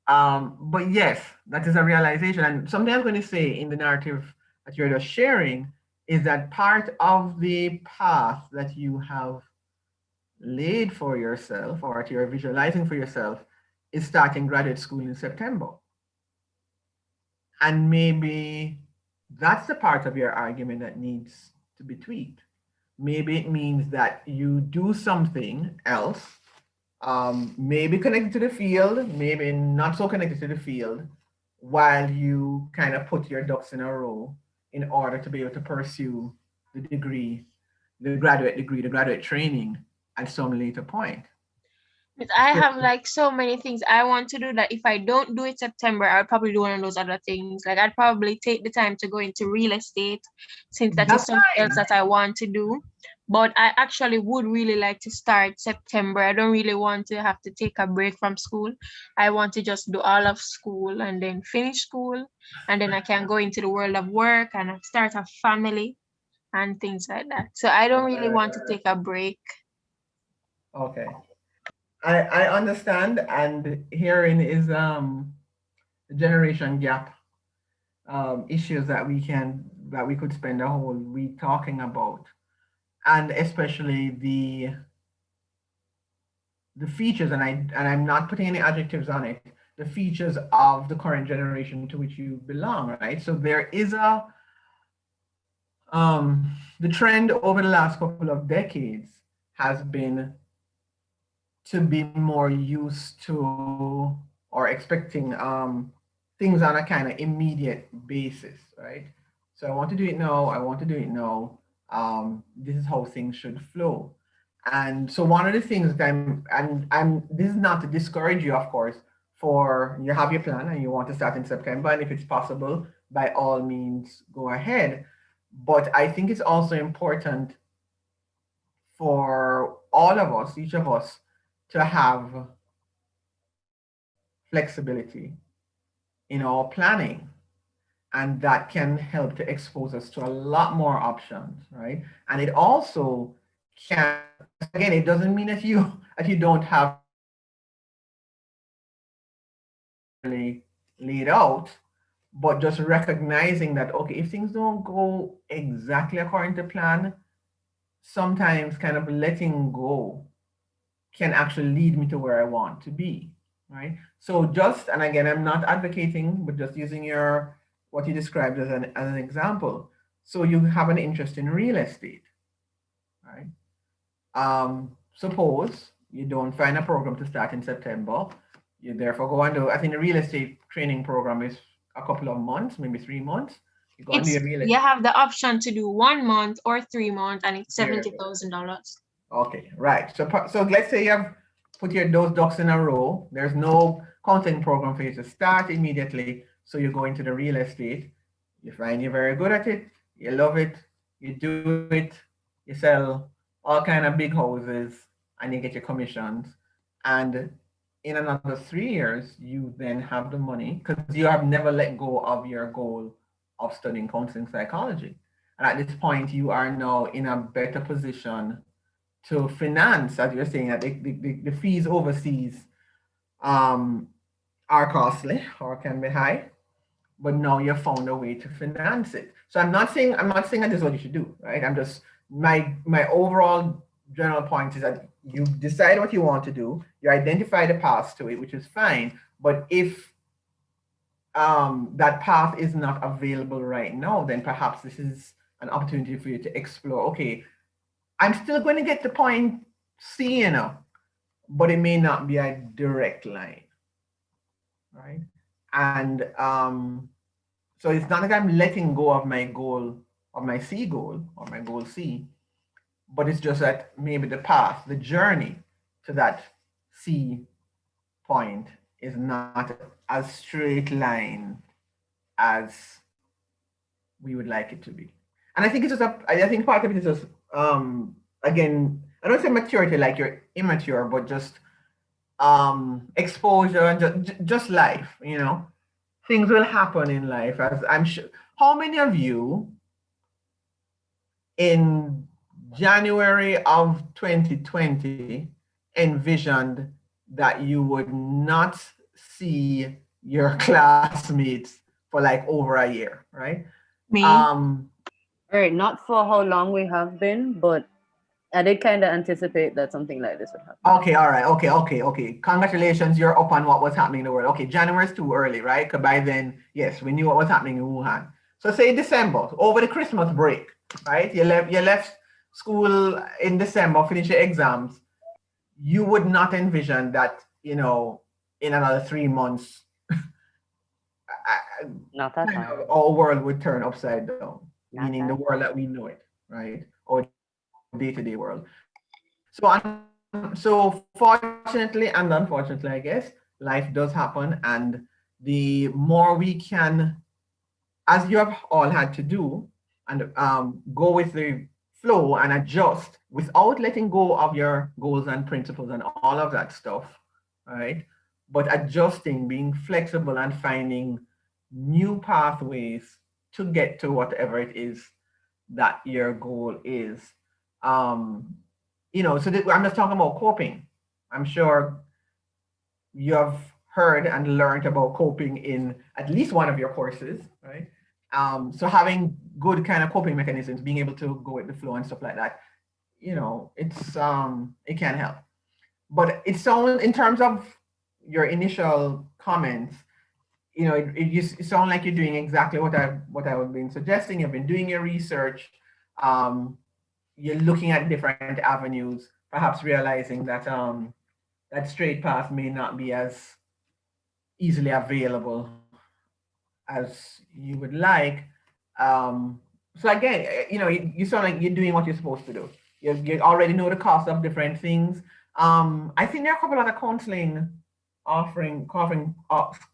But yes, that is a realization. And something I'm going to say in the narrative that you're just sharing is that part of the path that you have laid for yourself or that you're visualizing for yourself is starting graduate school in September. And maybe that's the part of your argument that needs to be tweaked. Maybe it means that you do something else, maybe connected to the field, maybe not so connected to the field, while you kind of put your ducks in a row in order to be able to pursue the degree, the graduate degree, the graduate training at some later point. But I have like so many things I want to do that if I don't do it September, I'll probably do one of those other things. Like I'd probably take the time to go into real estate, since that is something else that I want to do. But I actually would really like to start September. I don't really want to have to take a break from school. I want to just do all of school and then finish school. And then I can go into the world of work and start a family and things like that. So I don't really want to take a break. Okay. I understand, and herein is the generation gap issues that we could spend a whole week talking about, and especially the features, and I'm not putting any adjectives on it, the features of the current generation to which you belong, right? So there is the trend over the last couple of decades has been to be more used to or expecting things on a kind of immediate basis, right? So I want to do it now. I want to do it now. This is how things should flow. And so one of the things that this is not to discourage you, of course, for you have your plan and you want to start in September, and if it's possible, by all means, go ahead. But I think it's also important for all of us, each of us, to have flexibility in our planning. And that can help to expose us to a lot more options, right? And it also can, again, it doesn't mean that you don't have laid out, but just recognizing that, okay, if things don't go exactly according to plan, sometimes kind of letting go can actually lead me to where I want to be, right? So just, and again, I'm not advocating, but just using what you described as an example. So you have an interest in real estate, right? Suppose you don't find a program to start in September. You therefore go and do, I think the real estate training program is a couple of months, maybe 3 months. You go and do It's your real you estate. have the option to do 1 month or 3 months, and it's $70,000. Okay, right. So let's say you have put those ducks in a row. There's no counseling program for you to start immediately. So you go into the real estate. You find you're very good at it. You love it. You do it. You sell all kind of big houses, and you get your commissions. And in another 3 years, you then have the money because you have never let go of your goal of studying counseling psychology. And at this point, you are now in a better position to finance, as you're saying, that the fees overseas um, are costly or can be high, but now you've found a way to finance it. So I'm not saying that this is what you should do, right? I'm just my overall general point is that you decide what you want to do, you identify the path to it, which is fine. But if that path is not available right now, then perhaps this is an opportunity for you to explore. Okay, I'm still going to get to point C, but it may not be a direct line, right? And so it's not like I'm letting go of my goal, of my C goal, or my goal C, but it's just that maybe the path, the journey to that C point is not a straight line as we would like it to be. And I think it's just I think part of it is just again, I don't say maturity like you're immature, but just exposure and just life, Things will happen in life, as I'm sure. How many of you in January of 2020 envisioned that you would not see your classmates for like over a year, right? Me? All right, not for how long we have been, but I did kind of anticipate that something like this would happen. Okay, all right. Okay. Congratulations, you're up on what was happening in the world. Okay, January is too early, right? Because by then, yes, we knew what was happening in Wuhan. So say December, over the Christmas break, right? You left school in December, finish your exams. You would not envision that, in another 3 months, Not at all. our world would turn upside down, Not meaning the at world that we know it, right? Or day-to-day world. So fortunately and unfortunately, I guess, life does happen. And the more we can, as you have all had to do, and go with the flow and adjust without letting go of your goals and principles and all of that stuff, right? But adjusting, being flexible and finding new pathways to get to whatever it is that your goal is. So I'm just talking about coping. I'm sure you have heard and learned about coping in at least one of your courses, right? So having good kind of coping mechanisms, being able to go with the flow and stuff like that, it can help. But it sounds, in terms of your initial comments, it sounds like you're doing exactly what I've been suggesting. You've been doing your research. You're looking at different avenues, perhaps realizing that that straight path may not be as easily available as you would like. So again, you sound like you're doing what you're supposed to do. You already know the cost of different things. I think there are a couple other offering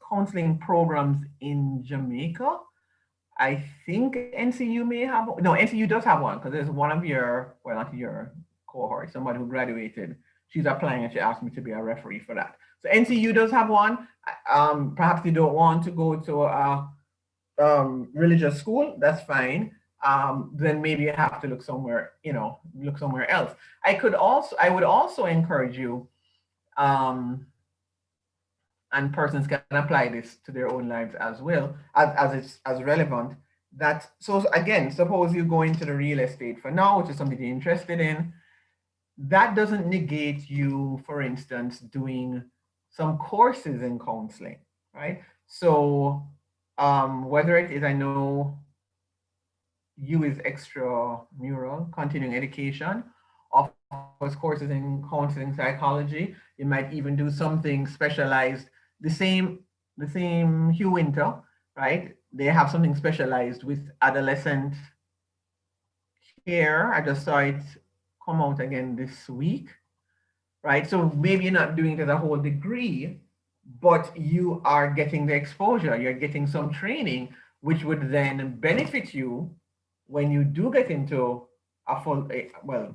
counseling programs in Jamaica. I think NCU may have, no, NCU does have one, because there's one of not your cohort, somebody who graduated. She's applying and she asked me to be a referee for that. So NCU does have one. Perhaps you don't want to go to religious school, that's fine. Then maybe you have to look somewhere, look somewhere else. I would also encourage you, and persons can apply this to their own lives as well, as it's as relevant. That, so again, suppose you go into the real estate for now, which is something you're interested in. That doesn't negate you, for instance, doing some courses in counseling, right? So whether it is, I know you is extramural, continuing education, offers courses in counseling psychology. You might even do something specialized, the same Hugh Winter, right? They have something specialized with adolescent care. I just saw it come out again this week, right? So maybe you're not doing it as a whole degree, but you are getting the exposure, you're getting some training, which would then benefit you when you do get into a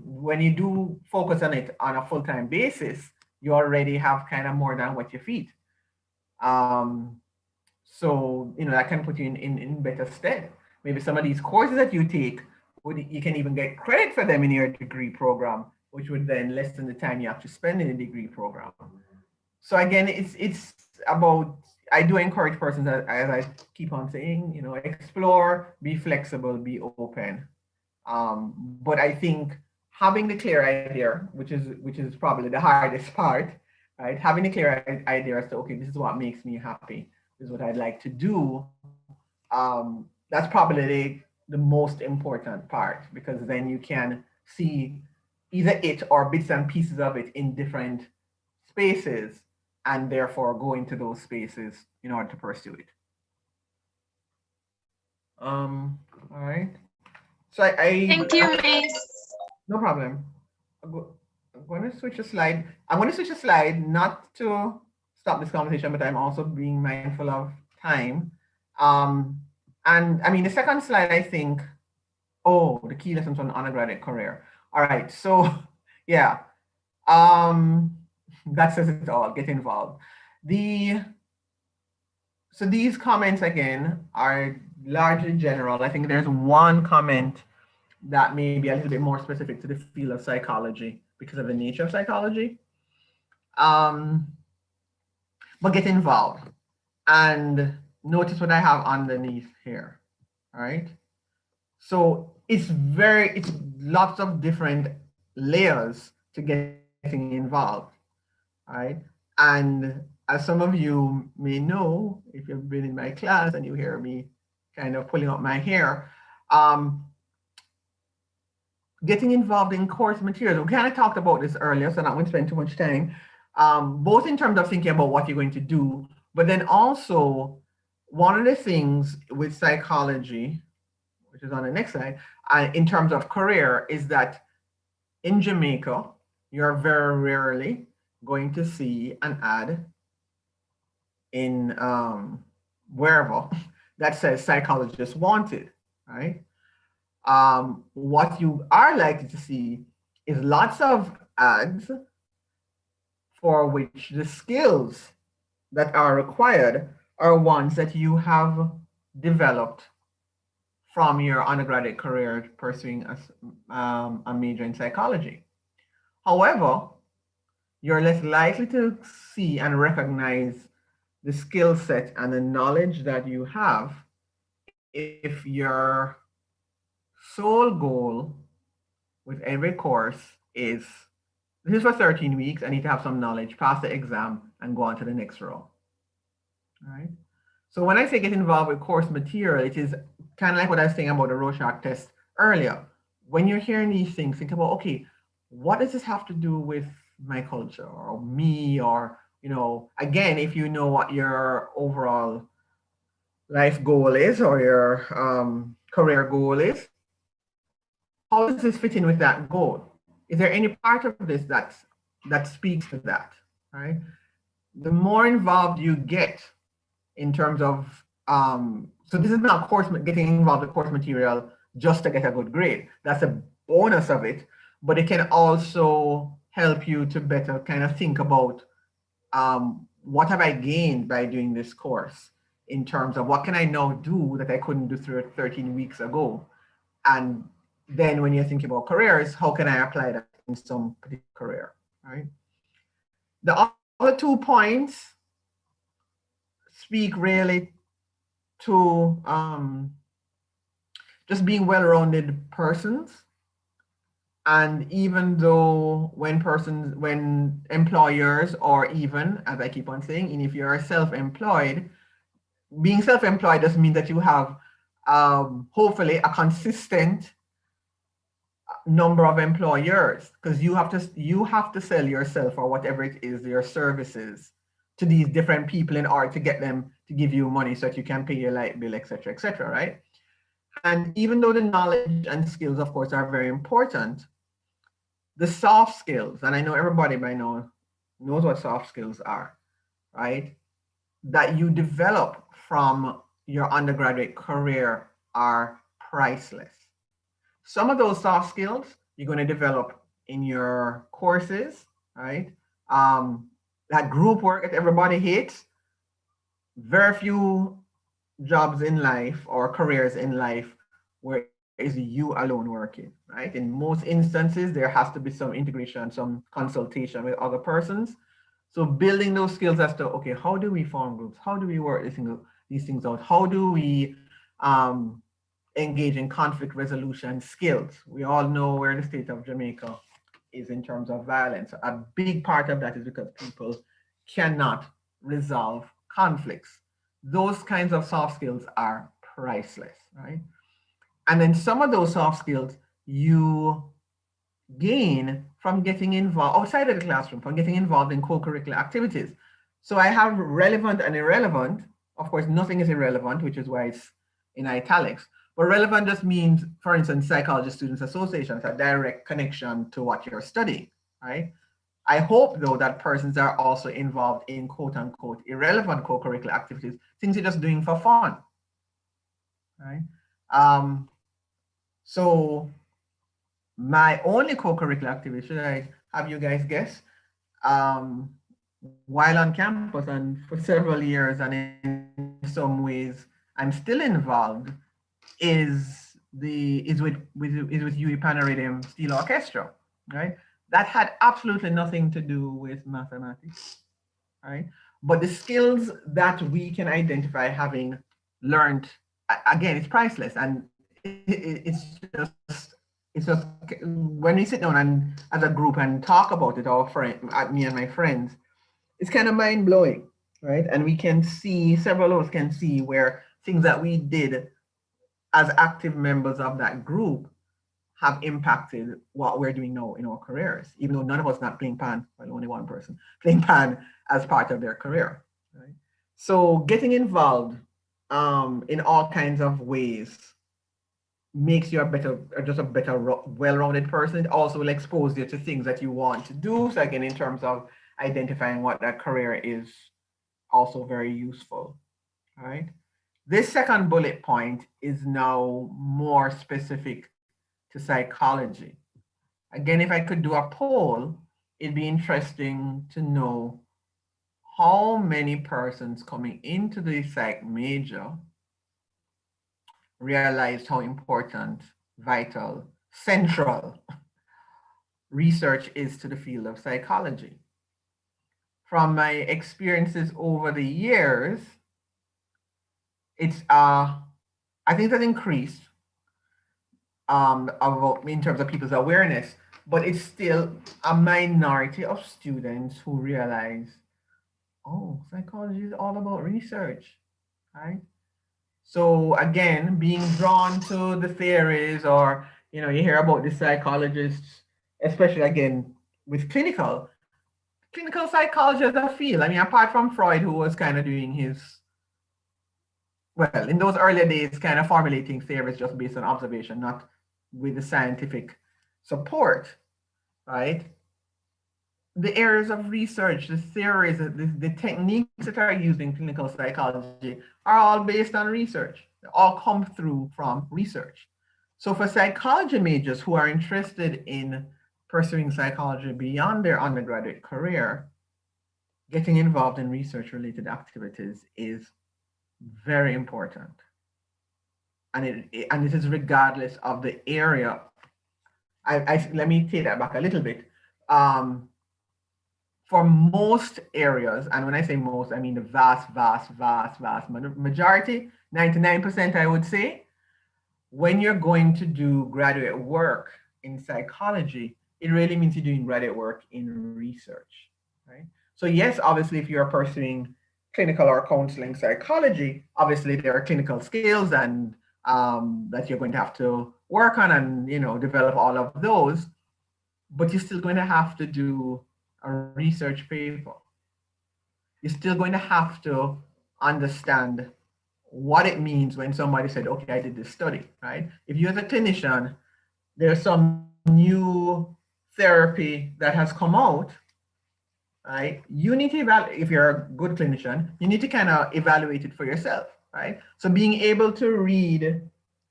when you do focus on it on a full-time basis, you already have kind of more than what you feed. So, that can put you in better stead. Maybe some of these courses that you take, you can even get credit for them in your degree program, which would then lessen the time you have to spend in a degree program. So again, it's about, I do encourage persons, as I keep on saying, explore, be flexible, be open. But I think having the clear idea, which is probably the hardest part, right? Having the clear idea as to, okay, this is what makes me happy, this is what I'd like to do. That's probably the most important part, because then you can see either it or bits and pieces of it in different spaces, and therefore go into those spaces in order to pursue it. All right. So Thank you, Miss. No problem. I'm going to switch a slide. I'm going to switch a slide, not to stop this conversation, but I'm also being mindful of time. And I mean, the second slide, I think, the key lessons on undergraduate career. All right, so yeah, that says it all, get involved. So these comments, again, are largely general. I think there's one comment that may be a little bit more specific to the field of psychology because of the nature of psychology. But get involved and notice what I have underneath here, all right? So it's lots of different layers to getting involved, all right? And as some of you may know, if you've been in my class and you hear me kind of pulling up my hair, getting involved in course materials. We kind of talked about this earlier, so I'm not going to spend too much time, both in terms of thinking about what you're going to do, but then also one of the things with psychology, which is on the next slide, in terms of career, is that in Jamaica, you're very rarely going to see an ad in wherever that says psychologist wanted, right? What you are likely to see is lots of ads for which the skills that are required are ones that you have developed from your undergraduate career pursuing a major in psychology. However, you're less likely to see and recognize the skill set and the knowledge that you have if your sole goal with every course is, this is for 13 weeks, I need to have some knowledge, pass the exam, and go on to the next row. All right. So when I say get involved with course material, it is kind of like what I was saying about the Rorschach test earlier. When you're hearing these things, think about, okay, what does this have to do with my culture or me? Or, again, if you know what your overall life goal is or your career goal is, how does this fit in with that goal? Is there any part of this that speaks to that, right? The more involved you get in terms of, so this is not getting involved with course material just to get a good grade. That's a bonus of it, but it can also help you to better kind of think about what have I gained by doing this course? in terms of what can I now do that I couldn't do 13 weeks ago. And then when you're thinking about careers, how can I apply that in some particular career, right? The other 2 points speak really to just being well-rounded persons. And even though when employers, or even, as I keep on saying, and if you're self-employed, being self-employed doesn't mean that you have hopefully a consistent number of employers, because you have to sell yourself or whatever it is, your services, to these different people in order to get them to give you money so that you can pay your light bill, etc., right? And even though the knowledge and skills, of course, are very important, the soft skills, and I know everybody by now knows what soft skills are, right? That you develop from your undergraduate career are priceless. Some of those soft skills you're going to develop in your courses, right? That group work that everybody hates, very few jobs in life or careers in life where is you alone working, right? In most instances, there has to be some integration, some consultation with other persons. So building those skills as to, okay, how do we form groups? How do we work these things out? How do we engage in conflict resolution skills? We all know where the state of Jamaica is in terms of violence. A big part of that is because people cannot resolve conflicts. Those kinds of soft skills are priceless, right? And then some of those soft skills you gain from getting involved outside of the classroom, from getting involved in co-curricular activities. So I have relevant and irrelevant. Of course, nothing is irrelevant, which is why it's in italics. But relevant just means, for instance, Psychology Students Association, a direct connection to what you're studying, right? I hope, though, that persons are also involved in quote unquote irrelevant co-curricular activities, things you're just doing for fun, right? So my only co-curricular activity, should I have you guys guess, while on campus and for several years, and in some ways I'm still involved, is with UWI Panoradium Steel Orchestra, right? That had absolutely nothing to do with mathematics, right? But the skills that we can identify having learned, again, it's priceless, and it's just when we sit down and as a group and talk about it, me and my friends, it's kind of mind blowing, right? And we can see, several of us can see where things that we did as active members of that group have impacted what we're doing now in our careers, even though none of us not playing pan, well, only one person playing pan as part of their career, right? So getting involved in all kinds of ways makes you a better, well-rounded person. It also will expose you to things that you want to do. So again, in terms of identifying what that career is, also very useful, right? This second bullet point is now more specific to psychology. Again, if I could do a poll, it'd be interesting to know how many persons coming into the psych major realized how important, vital, central research is to the field of psychology. From my experiences over the years, it's I think that increased in terms of people's awareness, but it's still a minority of students who realize, oh, psychology is all about research, right? So again, being drawn to the theories, or you hear about the psychologists, especially again with clinical psychology as a field. I mean, apart from Freud, who was kind of doing his, well, in those earlier days, kind of formulating theories just based on observation, not with the scientific support, right? The areas of research, the theories, the techniques that are used in clinical psychology are all based on research. They all come through from research. So for psychology majors who are interested in pursuing psychology beyond their undergraduate career, getting involved in research-related activities is very important. And it is regardless of the area. Let me take that back a little bit. For most areas, and when I say most, I mean the vast majority, 99%, I would say, when you're going to do graduate work in psychology, it really means you're doing graduate work in research, right? So yes, obviously, if you're pursuing clinical or counseling psychology, obviously there are clinical skills and that you're going to have to work on and develop all of those, but you're still going to have to do a research paper. You're still going to have to understand what it means when somebody said, okay, I did this study, right? If you as a clinician, there's some new therapy that has come out, right? You need to evaluate, if you're a good clinician, you need to kind of evaluate it for yourself, right? So being able to read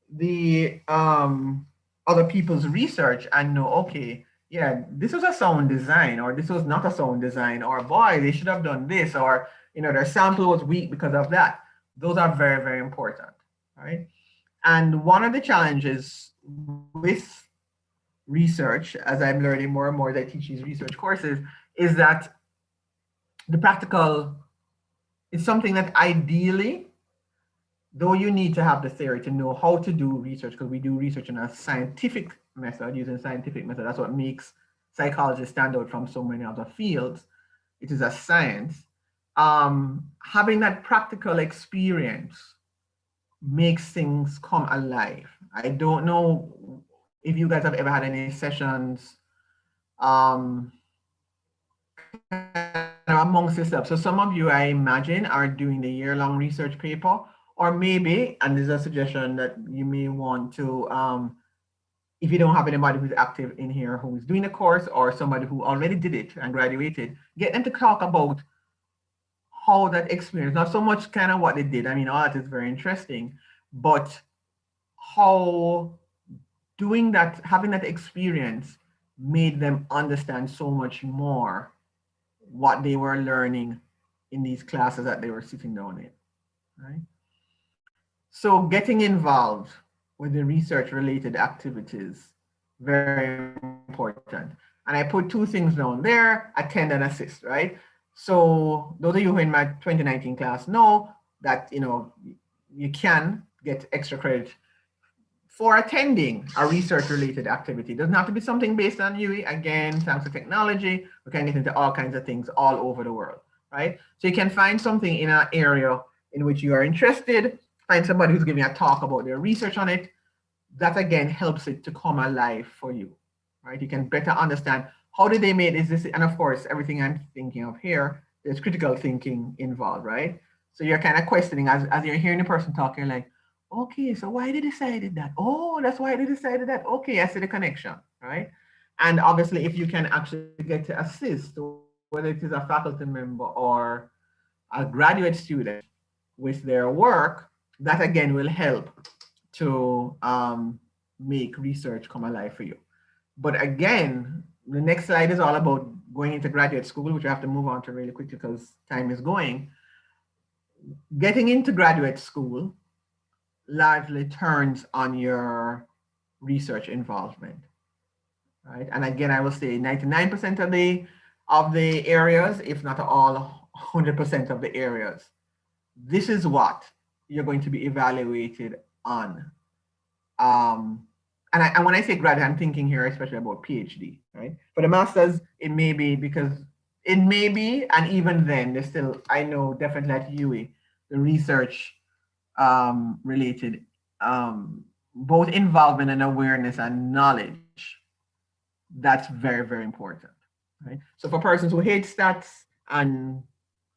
the other people's research and know, okay, yeah, this was a sound design, or this was not a sound design, or boy, they should have done this, or their sample was weak because of that. Those are very, very important, right? And one of the challenges with research, as I'm learning more and more as I teach these research courses, is that the practical is something that ideally, though you need to have the theory to know how to do research, because we do research in a scientific method, using scientific method. That's what makes psychology stand out from so many other fields. It is a science. Having that practical experience makes things come alive. I don't know if you guys have ever had any sessions amongst yourselves. So some of you, I imagine, are doing the year-long research paper, or maybe, and there's a suggestion that you may want to, if you don't have anybody who's active in here who's doing the course, or somebody who already did it and graduated, get them to talk about how that experience, not so much kind of what they did. I mean, all that is very interesting, but how doing that, having that experience made them understand so much more what they were learning in these classes that they were sitting down in, right? So getting involved with the research related activities, very important. And I put two things down there, attend and assist, right? So those of you who are in my 2019 class know that, you can get extra credit for attending a research related activity. It doesn't have to be something based on UE. Again, thanks to technology, we can get into all kinds of things all over the world, right? So you can find something in an area in which you are interested, find somebody who's giving a talk about their research on it. That again helps it to come alive for you, right? You can better understand how did they make this, and of course, everything I'm thinking of here, there's critical thinking involved, right? So you're kind of questioning as you're hearing the person talking, like, okay, so why they decided that? Oh, that's why they decided that. Okay, I see the connection, right? And obviously, if you can actually get to assist, whether it is a faculty member or a graduate student with their work, that again will help to make research come alive for you. But again, the next slide is all about going into graduate school, which I have to move on to really quickly because time is going. Getting into graduate school largely turns on your research involvement, right? And again, I will say 99% of the areas, if not all 100% of the areas, this is what you're going to be evaluated on. And when I say graduate, I'm thinking here especially about PhD, right? For the masters, it may be, and even then, there's still, I know definitely at UE, the research related, both involvement and awareness and knowledge, that's very, very important, right? So for persons who hate stats and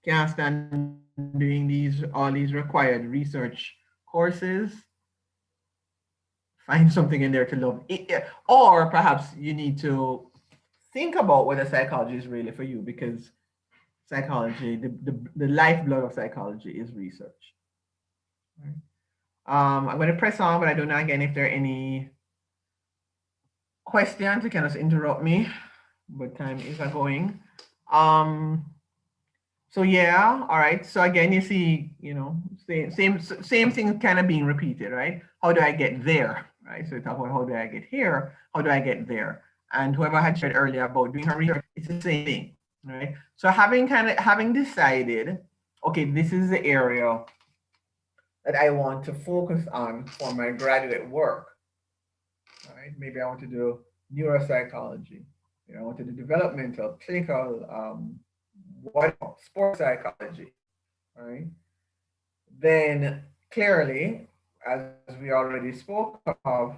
can't stand doing all these required research courses, find something in there to love. Or perhaps you need to think about whether psychology is really for you, because psychology, the lifeblood of psychology is research. Right? I'm going to press on, but I don't know again if there are any questions. You can just interrupt me, but time is going. So So yeah, all right. So again, you see, you know, same thing kind of being repeated, right? How do I get there, right? So we talk about how do I get here, how do I get there? And whoever had shared earlier about doing her research, it's the same thing, right? So having decided, okay, this is the area that I want to focus on for my graduate work, right? Maybe I want to do neuropsychology, you know, I want to do developmental, clinical, sports psychology, right? Then clearly, as we already spoke of,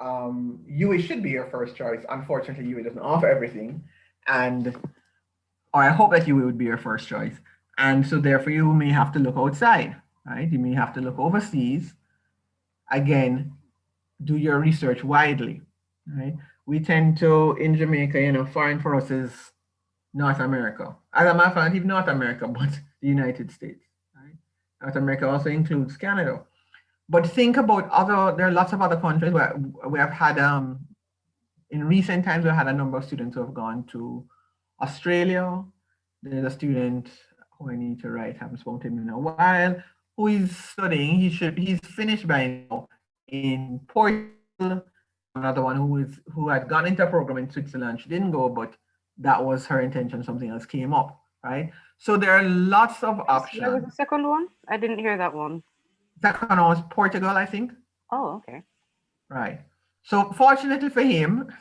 UA should be your first choice. Unfortunately, UA doesn't offer everything, and or I hope that UA would be your first choice. And so therefore, you may have to look outside, right? You may have to look overseas. Again, do your research widely, right? We tend to, in Jamaica, you know, foreign for us is North America. As a matter of fact, not even North America, but the United States, right? North America also includes Canada. But think about there are lots of other countries where we have had, in recent times, we've had a number of students who have gone to Australia. There's a student who I need to write, haven't spoken to him in a while, who is studying, he's finished by now in Portugal. Another one who had gone into a program in Switzerland. She didn't go, but that was her intention. Something else came up, right? So there are lots of options. There was the second one? I didn't hear that one. Second one was Portugal, I think. Oh, okay. Right. So fortunately for him,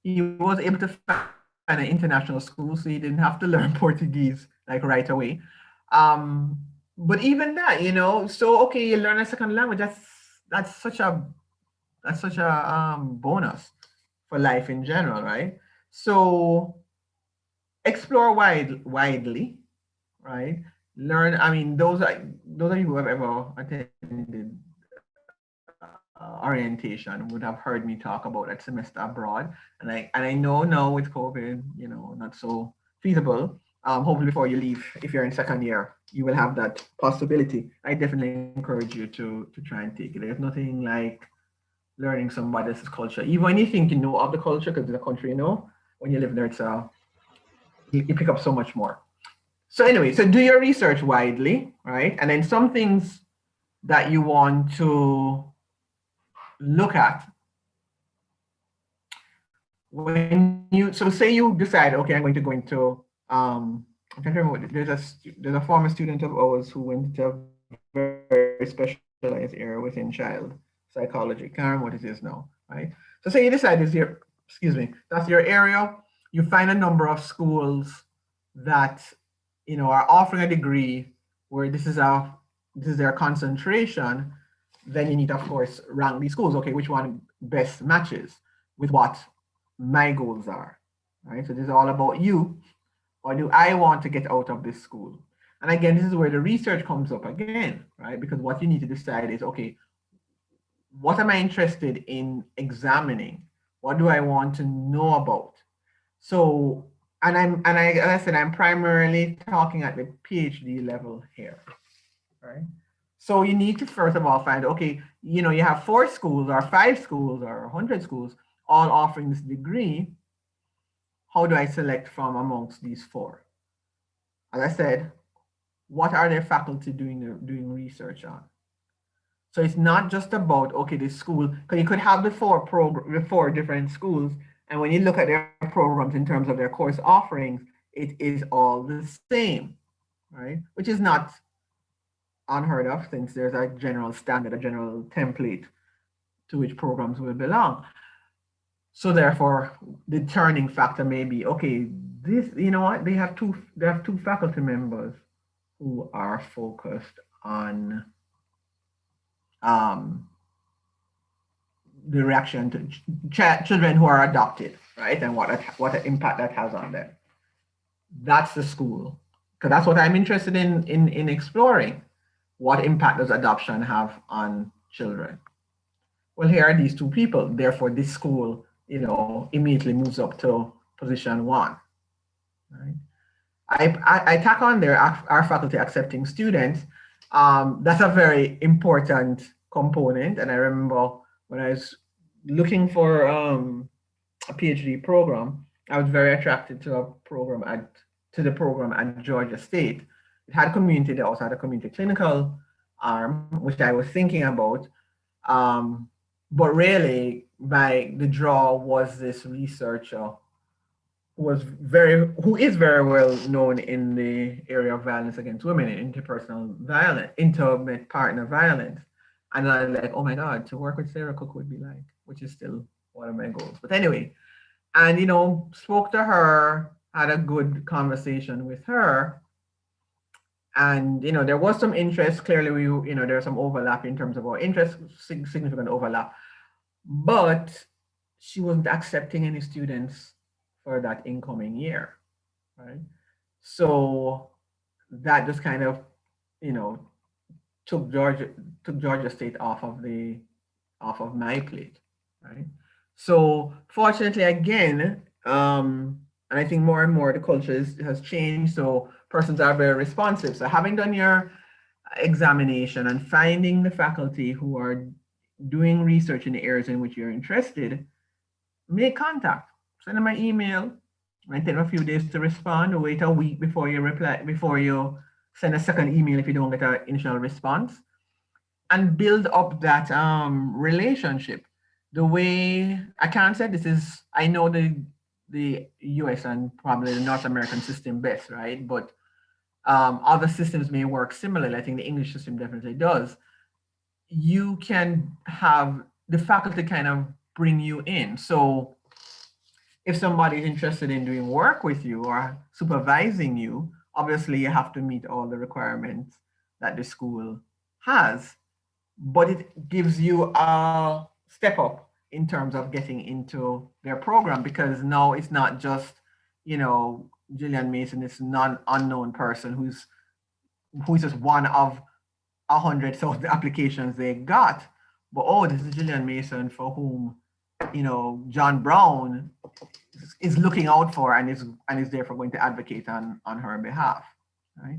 he was able to find an international school, so he didn't have to learn Portuguese like right away. But even that, you know, so okay, you learn a second language. That's such a bonus for life in general, right? So explore widely, right? Learn. I mean, those of you who have ever attended orientation would have heard me talk about that semester abroad, and I know now with COVID, you know, not so feasible. Hopefully before you leave, if you're in second year, you will have that possibility. I definitely encourage you to try and take it. There's nothing like learning somebody else's culture, even when you think you know of the culture, because it's a country you know. When you live there, it's you pick up so much more. So anyway, so do your research widely, right? And then some things that you want to look at when you, so say you decide, okay, I'm going to go into, I'm trying to remember, there's a former student of ours who went into a very specialized area within child psychology. Can't remember what it is now, right? So say you decide that's your area. You find a number of schools that, you know, are offering a degree where this is their concentration. Then you need to, of course, rank these schools. Okay, which one best matches with what my goals are, right? So this is all about you. What do I want to get out of this school? And again, this is where the research comes up again, right? Because what you need to decide is, okay, what am I interested in examining? What do I want to know about? So, and as I said, I'm primarily talking at the PhD level here, right? So you need to first of all find, okay, you know, you have 4 schools or 5 schools or 100 schools all offering this degree. How do I select from amongst these 4? As I said, what are their faculty doing research on? So it's not just about, okay, this school, because you could have the 4 different schools, and when you look at their programs in terms of their course offerings, it is all the same, right? Which is not unheard of, since there's a general standard, a general template to which programs will belong. So therefore, the turning factor may be, okay, this, you know what, they have two faculty members who are focused on the reaction to children who are adopted, right? And what impact that has on them. That's the school, because that's what I'm interested in exploring. What impact does adoption have on children? Well, here are these 2 people. Therefore, this school, you know, immediately moves up to position 1. Right? I tack on there our faculty accepting students. That's a very important component. And I remember when I was looking for a PhD program, I was very attracted to a program at to the program at Georgia State. It had community, they also had a community clinical arm, which I was thinking about. But really, the draw was this researcher who is very well known in the area of violence against women and interpersonal violence, intimate partner violence. And I'm like, oh my God, to work with Sarah Cook would be like, which is still one of my goals. But anyway, and spoke to her, had a good conversation with her. And there was some interest. Clearly, there's some overlap in terms of our interest, significant overlap. But she wasn't accepting any students for that incoming year, right? So that just kind of, took Georgia State off of my plate, right? So fortunately, again, and I think more and more the culture has changed. So persons are very responsive. So having done your examination and finding the faculty who are doing research in the areas in which you're interested, make contact. Send them an email. It might take them a few days to respond, or wait a week before you reply, before you send a second email if you don't get an initial response, and build up that relationship. The way I can't say this is, I know the US and probably the North American system best, right? But other systems may work similarly. I think the English system definitely does. You can have the faculty kind of bring you in. So if somebody is interested in doing work with you or supervising you, obviously you have to meet all the requirements that the school has, but it gives you a step up in terms of getting into their program, because now it's not just, Jillian Mason, this unknown person who's just one of 100 so the applications they got, but oh, this is Jillian Mason for whom John Brown is looking out for and is therefore going to advocate on her behalf, right?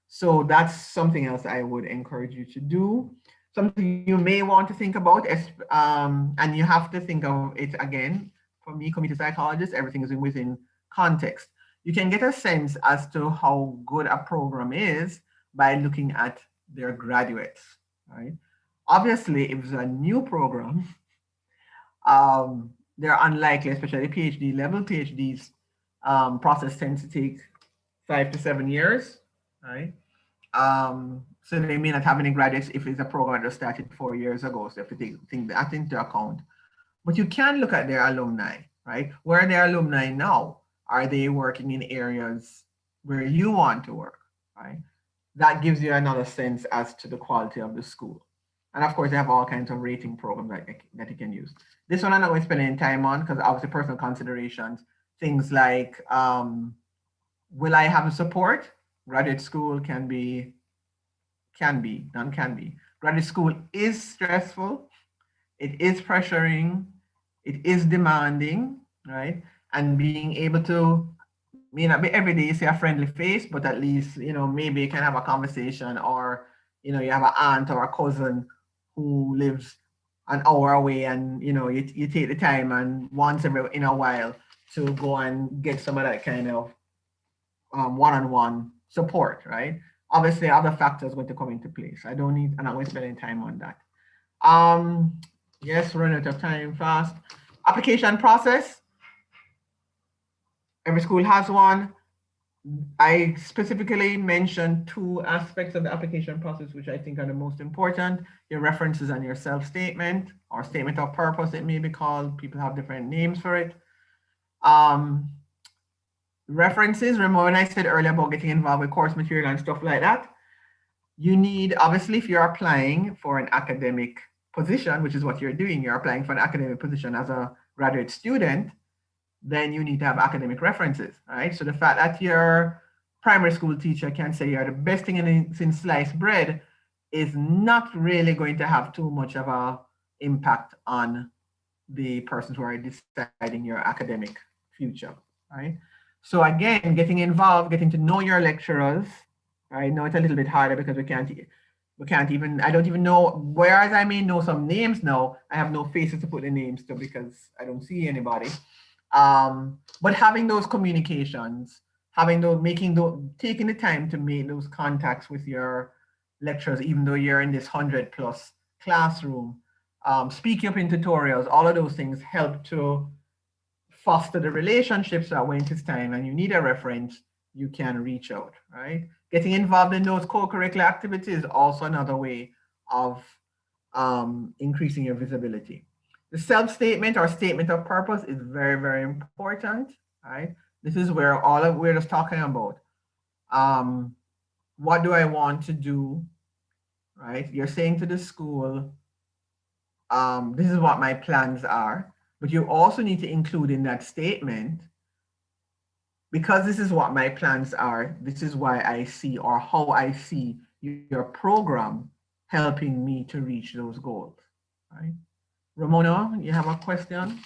So that's something else I would encourage you to do. Something you may want to think about, and you have to think of it again. For me, community psychologist, everything is within context. You can get a sense as to how good a program is by looking at their graduates, right? Obviously, if it's a new program, they're unlikely, especially PhD level PhDs, process tends to take 5 to 7 years, right? So they may not have any graduates if it's a program that started 4 years ago. So you have to take that into account. But you can look at their alumni, right? Where are their alumni now? Are they working in areas where you want to work, right? That gives you another sense as to the quality of the school. And of course, they have all kinds of rating programs that you can use. This one I'm not going to spend any time on because obviously personal considerations. Things like, will I have support? Graduate school can be. Graduate school is stressful. It is pressuring. It is demanding, right? And being able to, may not be every day you see a friendly face, but at least, maybe you can have a conversation, or, you have an aunt or a cousin who lives an hour away, and, you take the time and once in a while to go and get some of that kind of one-on-one support, right? Obviously, other factors going to come into place. I'm not going to spend any time on that. Yes, run out of time fast. Application process. Every school has one. I specifically mentioned 2 aspects of the application process, which I think are the most important. Your references and your self-statement, or statement of purpose, it may be called. People have different names for it. References, remember when I said earlier about getting involved with course material and stuff like that? You need, obviously, if you're applying for an academic position, which is what you're doing, you're applying for an academic position as a graduate student, then you need to have academic references, right? So the fact that your primary school teacher can say you're the best thing in sliced bread is not really going to have too much of an impact on the persons who are deciding your academic future, right? So again, getting involved, getting to know your lecturers. I know it's a little bit harder because we can't even, I don't even know, whereas I may know some names now, I have no faces to put the names to because I don't see anybody. But having those communications having those, taking the time to make those contacts with your lecturers, even though you're in this 100+ classroom, speaking up in tutorials, all of those things help to foster the relationships that when it's time and you need a reference, you can reach out, right? Getting involved in those co-curricular activities is also another way of increasing your visibility. The self-statement or statement of purpose is very, very important, right? This is where we're just talking about. What do I want to do, right? You're saying to the school, this is what my plans are, but you also need to include in that statement, because this is what my plans are, this is why I see, or how I see your program helping me to reach those goals, right? Ramona, you have a question?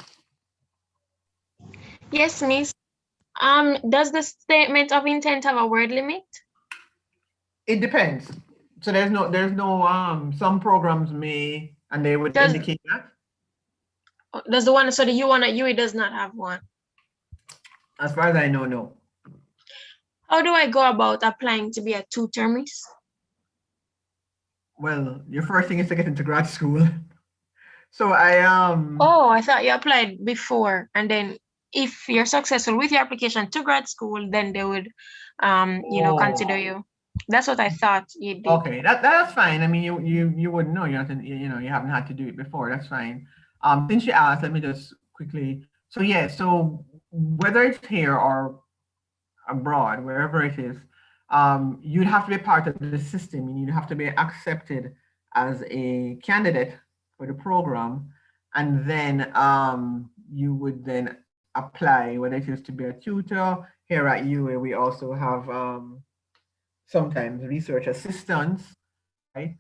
Yes, Miss. Does the statement of intent have a word limit? It depends. So there's no some programs may, and they would indicate that. Does the one, so the U1 at UE does not have one? As far as I know, no. How do I go about applying to be a tutor, Miss? Well, your first thing is to get into grad school. So Oh, I thought you applied before, and then if you're successful with your application to grad school, then they would, consider you. That's what I thought you did. Okay, that's fine. I mean, you wouldn't know. You haven't had to do it before. That's fine. Since you asked, let me just quickly. So yeah, so whether it's here or abroad, wherever it is, you'd have to be part of the system. You'd have to be accepted as a candidate for the program, and then you would then apply, whether it is to be a tutor. Here at UA, we also have sometimes research assistants, right?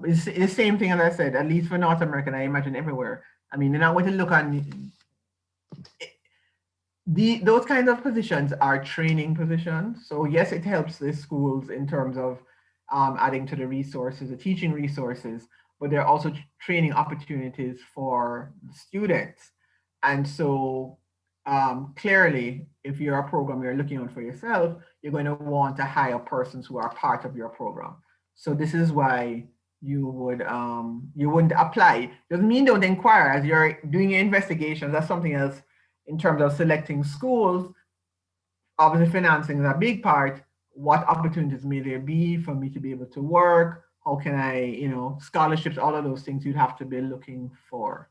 It's the same thing as I said, at least for North America, I imagine everywhere. I mean, they're not going to look on those kinds of positions are training positions. So yes, it helps the schools in terms of adding to the resources, the teaching resources, but there are also training opportunities for students. And so clearly, if you're a program you're looking out for yourself, you're going to want to hire persons who are part of your program. So this is why you wouldn't apply. Doesn't mean don't inquire as you're doing your investigations. That's something else in terms of selecting schools. Obviously, financing is a big part. What opportunities may there be for me to be able to work? How can I, scholarships, all of those things you'd have to be looking for.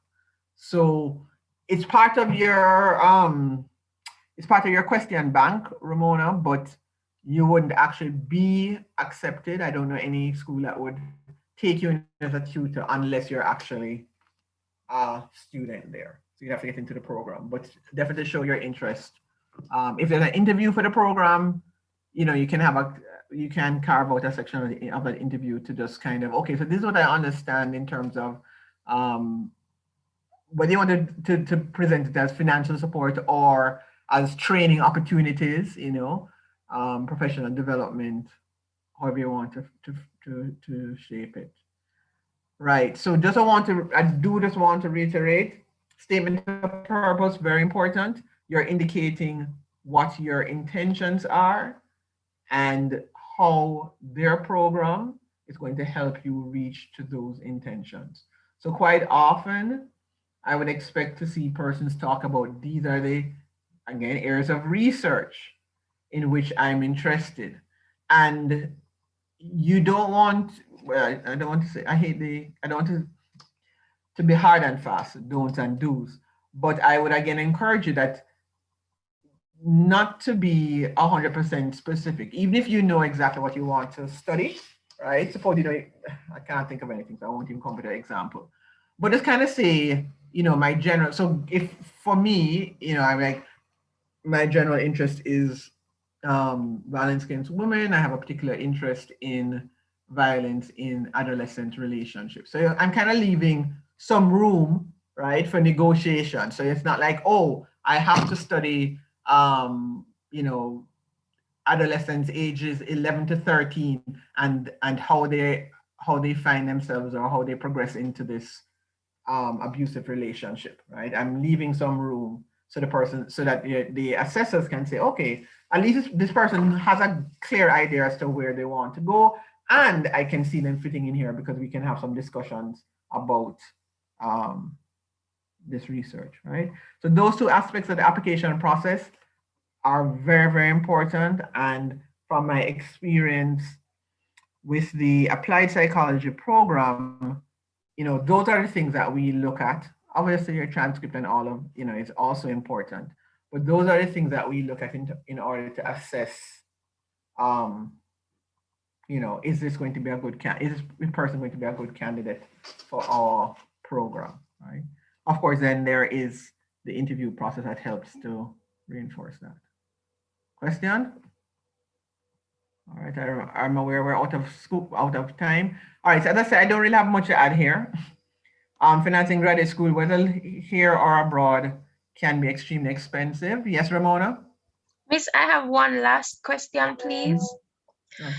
So it's part of your question bank, Ramona, but you wouldn't actually be accepted. I don't know any school that would take you in as a tutor unless you're actually a student there. So you have to get into the program, but definitely show your interest. If there's an interview for the program, you can carve out a section of an interview to just kind of, okay, so this is what I understand in terms of whether you want to present it as financial support or as training opportunities, professional development, however you want to shape it. Right. So I do just want to reiterate, statement of purpose, very important. You're indicating what your intentions are and how their program is going to help you reach to those intentions. So quite often, I would expect to see persons talk about these are the, again, areas of research in which I'm interested. And you don't want, well, I don't want to say, I don't want to be hard and fast, don'ts and do's. But I would again encourage you that not to be 100% specific, even if you know exactly what you want to study, right? Suppose I can't think of anything, so I won't even come with an example. But just kind of say, my general, so if for me, I'm like, my general interest is violence against women. I have a particular interest in violence in adolescent relationships. So I'm kind of leaving some room, right, for negotiation. So it's not like, oh, I have to study, adolescents ages 11 to 13 and how they find themselves or how they progress into this abusive relationship, right? I'm leaving some room so that the assessors can say, okay, at least this person has a clear idea as to where they want to go, and I can see them fitting in here because we can have some discussions about this research, right? So those two aspects of the application process are very, very important. And from my experience with the applied psychology program, those are the things that we look at. Obviously, your transcript and all of, is also important. But those are the things that we look at in order to assess, is this going to be a good is this person going to be a good candidate for our program, right? Of course, then there is the interview process that helps to reinforce that. Question? All right, I'm aware we're out of time. All right, so as I said, I don't really have much to add here. Financing graduate school, whether here or abroad, can be extremely expensive. Yes, Ramona? Miss, I have one last question, please. Sure.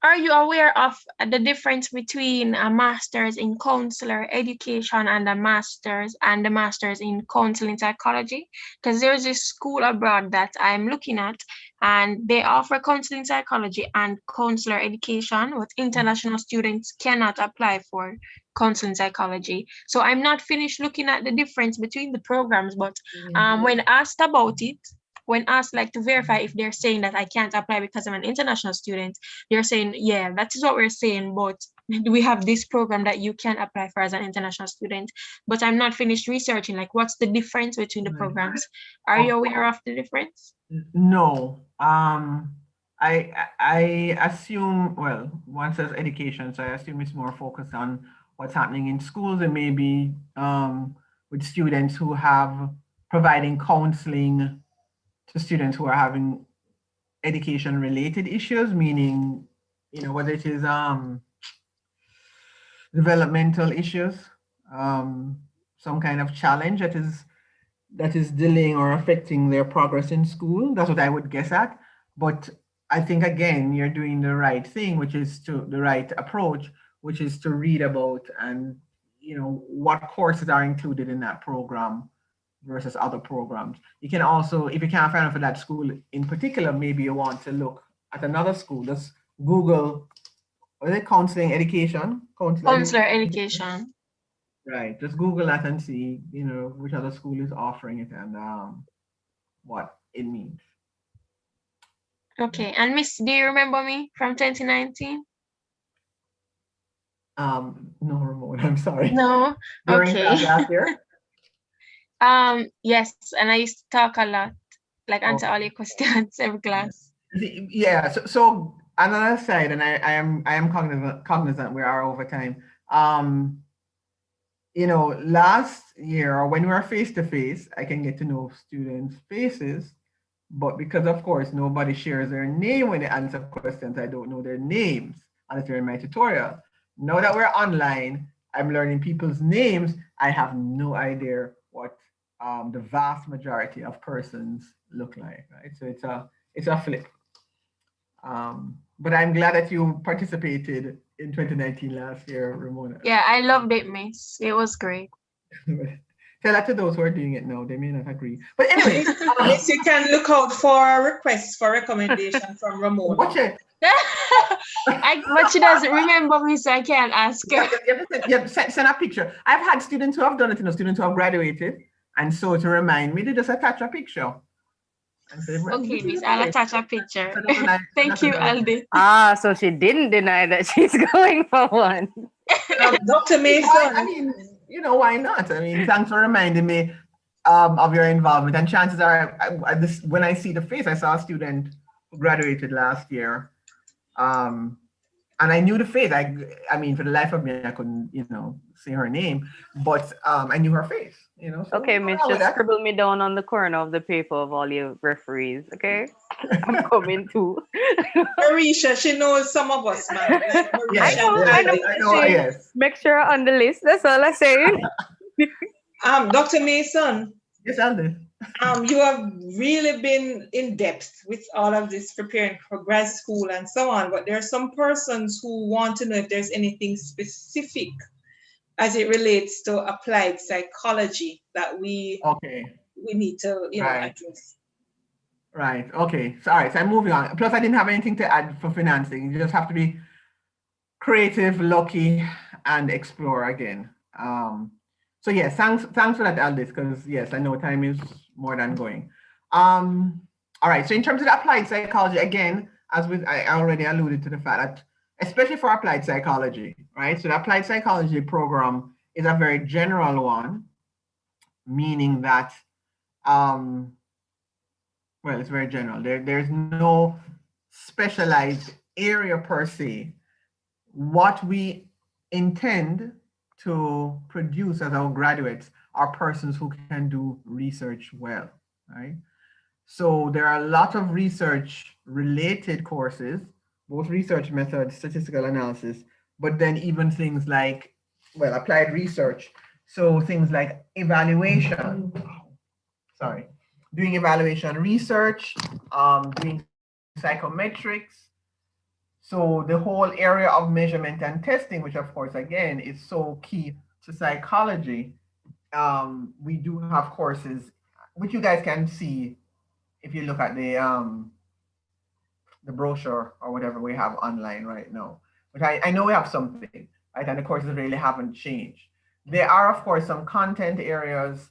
Are you aware of the difference between a master's in counselor education and the master's in counseling psychology? Because there's this school abroad that I'm looking at, and they offer counseling psychology and counselor education, but international students cannot apply for counseling psychology. So I'm not finished looking at the difference between the programs, but when asked about it, when asked like to verify if they're saying that I can't apply because I'm an international student, they're saying, yeah, that is what we're saying, but we have this program that you can apply for as an international student. But I'm not finished researching, like, what's the difference between the programs? Are you aware of the difference? No. I assume, well, one says education, so I assume it's more focused on what's happening in schools and maybe with students who have providing counseling to students who are having education related issues, meaning, whether it is developmental issues, some kind of challenge that is delaying or affecting their progress in school. That's what I would guess at. But I think, again, you're doing the right thing, which is the right approach, which is to read about and, what courses are included in that program versus other programs. You can also, if you can't find out for that school in particular, maybe you want to look at another school. Just Google, what is it, counseling education? Counselor education. Right, just Google that and see, which other school is offering it and what it means. Okay, and Miss, do you remember me from 2019? No, Ramon, I'm sorry. No, During okay. class last year? Yes, and I used to talk a lot, like answer all your questions every class. Yeah. So another side, and I am cognizant we are over time. Last year or when we were face to face, I can get to know students' faces, but because of course nobody shares their name when they answer questions, I don't know their names unless they're in my tutorial. Now that we're online, I'm learning people's names. I have no idea what the vast majority of persons look like, right? So it's a flip. But I'm glad that you participated in 2019 last year, Ramona. Yeah, I loved it, Miss. It was great. Tell that to those who are doing it now. They may not agree. But anyway. Miss, you can look out for requests for recommendation from Ramona. Watch it. But she doesn't remember me, so I can't ask her. Send a picture. I've had students who have done it, students who have graduated. And so to remind me, they just attach a picture. And say, well, okay, Miss, I'll attach a picture. Thank you, nice. Aldi. So she didn't deny that she's going for one. Dr. Mason. I mean, why not? I mean, thanks for reminding me of your involvement. And chances are, when I see the face, I saw a student who graduated last year. And I knew the face. I mean, for the life of me, I couldn't, say her name, but I knew her face, So okay, Miss, just scribble me down on the corner of the paper of all your referees, okay? I'm coming too. Marisha, she knows some of us, man. Yes, I know, yes. Make sure on the list. That's all I'm saying. Dr. Mason. Yes, Aldi. You have really been in depth with all of this preparing for grad school and so on, but there are some persons who want to know if there's anything specific as it relates to applied psychology that we need to address. Right. Okay. So, all right. So I'm moving on. Plus, I didn't have anything to add for financing. You just have to be creative, lucky, and explore again. So yes, thanks for that, Aldis, because yes, I know time is more than going. All right. So in terms of the applied psychology, again, I already alluded to the fact that, especially for applied psychology, right? So the applied psychology program is a very general one, meaning that well, it's very general. There's no specialized area per se. What we intend to produce as our graduates are persons who can do research well, right? So there are a lot of research related courses, both research methods, statistical analysis, but then even things like, well, applied research. So things like evaluation, sorry, doing evaluation research, doing psychometrics. So the whole area of measurement and testing, which of course, again, is so key to psychology. We do have courses, which you guys can see if you look at the brochure or whatever we have online right now. But I know we have something, right? And the courses really haven't changed. There are, of course, some content areas,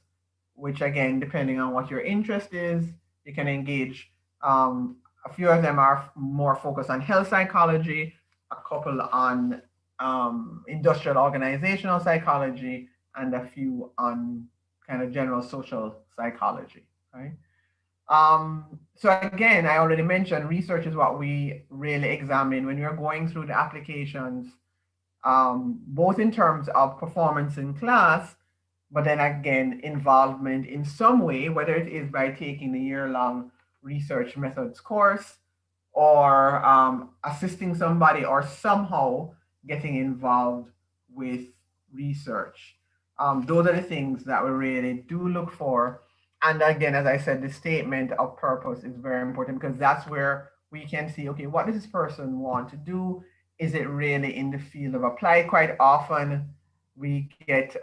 which again, depending on what your interest is, you can engage. A few of them are more focused on health psychology, a couple on industrial organizational psychology, and a few on kind of general social psychology, right? So again, I already mentioned research is what we really examine when we're going through the applications, both in terms of performance in class, but then again, involvement in some way, whether it is by taking the year-long research methods course or assisting somebody or somehow getting involved with research. Those are the things that we really do look for. And again, as I said, the statement of purpose is very important because that's where we can see, okay, what does this person want to do? Is it really in the field of applied? Quite often we get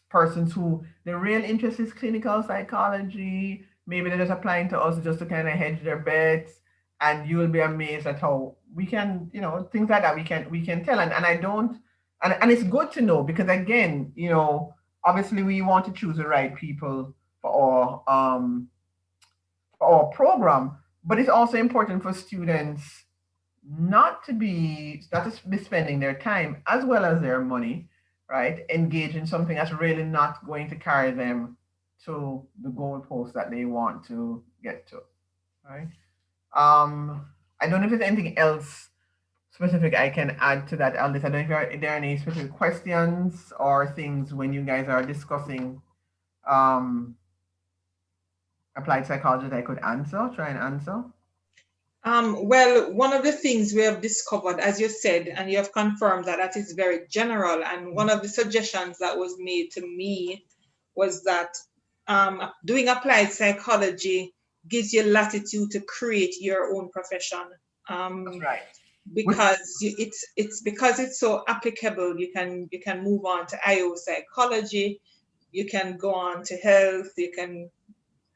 persons who their real interest is clinical psychology. Maybe they're just applying to us just to kind of hedge their bets. And you'll be amazed at how we can, things like that we can tell. And I don't, and it's good to know because again, obviously we want to choose the right people for our program, but it's also important for students not to be spending their time as well as their money, right? Engage in something that's really not going to carry them to the goalpost that they want to get to, right? I don't know if there's anything else specific I can add to that, Aldis. I don't know if there are any specific questions or things when you guys are discussing applied psychology that I could try and answer. Well, one of the things we have discovered, as you said, and you have confirmed that is very general. And one of the suggestions that was made to me was that doing applied psychology gives you latitude to create your own profession. That's right. Because it's so applicable. You can move on to IO psychology. You can go on to health. You can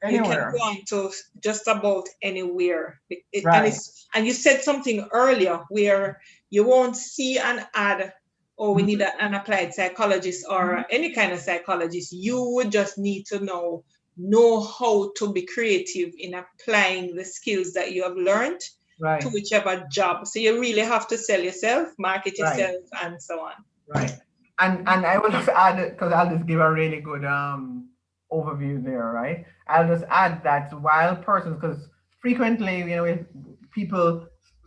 Anywhere. go on to just about anywhere. Right. And you said something earlier where you won't see an ad, or we need an applied psychologist or any kind of psychologist. You would just need to know how to be creative in applying the skills that you have learned to whichever job. So you really have to sell yourself, market yourself, and so on. Right. And I will just add, because I'll just give a really good overview there, right? I'll just add that while persons, because frequently,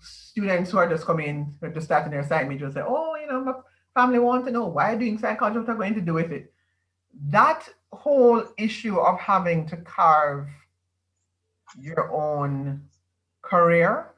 students who are just coming in, who are just starting their psych major say, oh, my family want to know why doing psychology, what are going to do with it? That whole issue of having to carve your own career,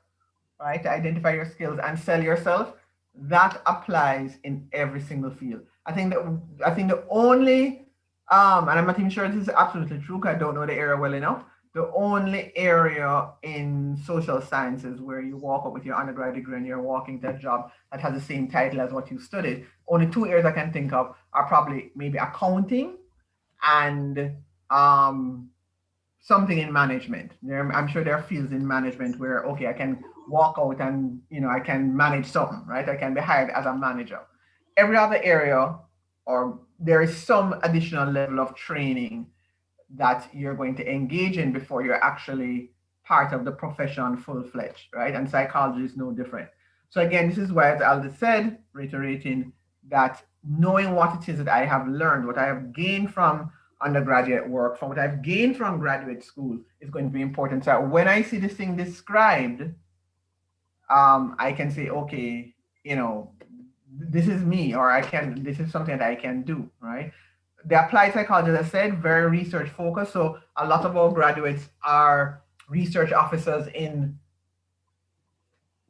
right, to identify your skills and sell yourself, that applies in every single field. I think the only and I'm not even sure this is absolutely true because I don't know the area well enough. The only area in social sciences where you walk up with your undergrad degree and you're walking to a job that has the same title as what you studied, only two areas I can think of are probably maybe accounting and something in management. I'm sure there are fields in management where, okay, I can walk out and, I can manage something, right? I can be hired as a manager. Every other area, or there is some additional level of training that you're going to engage in before you're actually part of the profession full-fledged, right? And psychology is no different. So again, this is why, as Aldous said, reiterating that knowing what it is that I have learned, what I have gained from undergraduate work, from what I've gained from graduate school is going to be important. So when I see this thing described, I can say, okay, this is me, or this is something that I can do, right? The applied psychology, as I said, very research focused. So a lot of our graduates are research officers in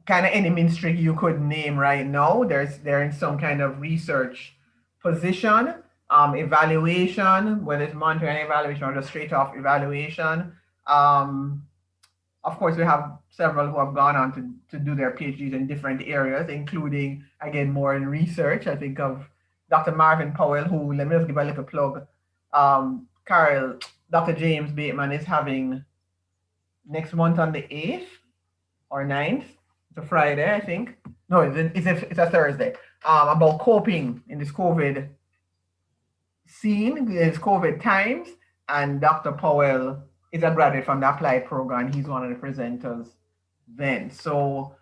kind of any ministry you could name right now. They're in some kind of research position, evaluation, whether it's monitoring evaluation or just straight off evaluation. Of course, we have several who have gone on to do their PhDs in different areas, including, again, more in research. I think of Dr. Marvin Powell, who, let me just give a little plug. Carol, Dr. James Bateman is having next month on the 8th or 9th, it's a Friday, I think. No, it's a Thursday, about coping in this COVID scene, these COVID times. And Dr. Powell is a graduate from the applied program. He's one of the presenters then. So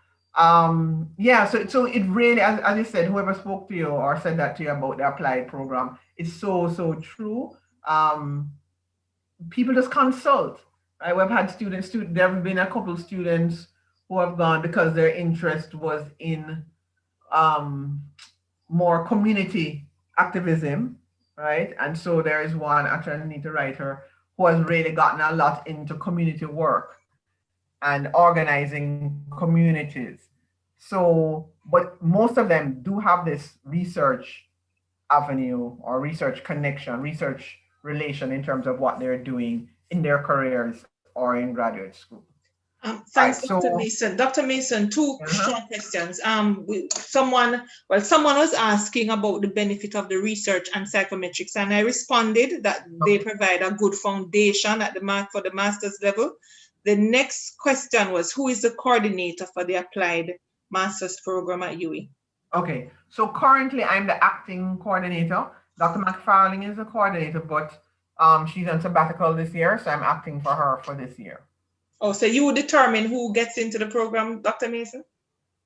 yeah, so it really, as I said, whoever spoke to you or said that to you about the applied program, it's so true. People just consult. Right? We've had students, there have been a couple students who have gone because their interest was in more community activism, right? And so there is one, actually I need to write her, who has really gotten a lot into community work and organizing communities. So, but most of them do have this research avenue or research connection, research relation in terms of what they're doing in their careers or in graduate school. Thanks, Dr. Mason. Dr. Mason, two short questions. Someone was asking about the benefit of the research and psychometrics, and I responded that they provide a good foundation for the master's level. The next question was, who is the coordinator for the applied master's program at UWI? Okay, so currently I'm the acting coordinator. Dr. McFarling is the coordinator, but she's on sabbatical this year, so I'm acting for her for this year. Oh, so you will determine who gets into the program, Dr. Mason?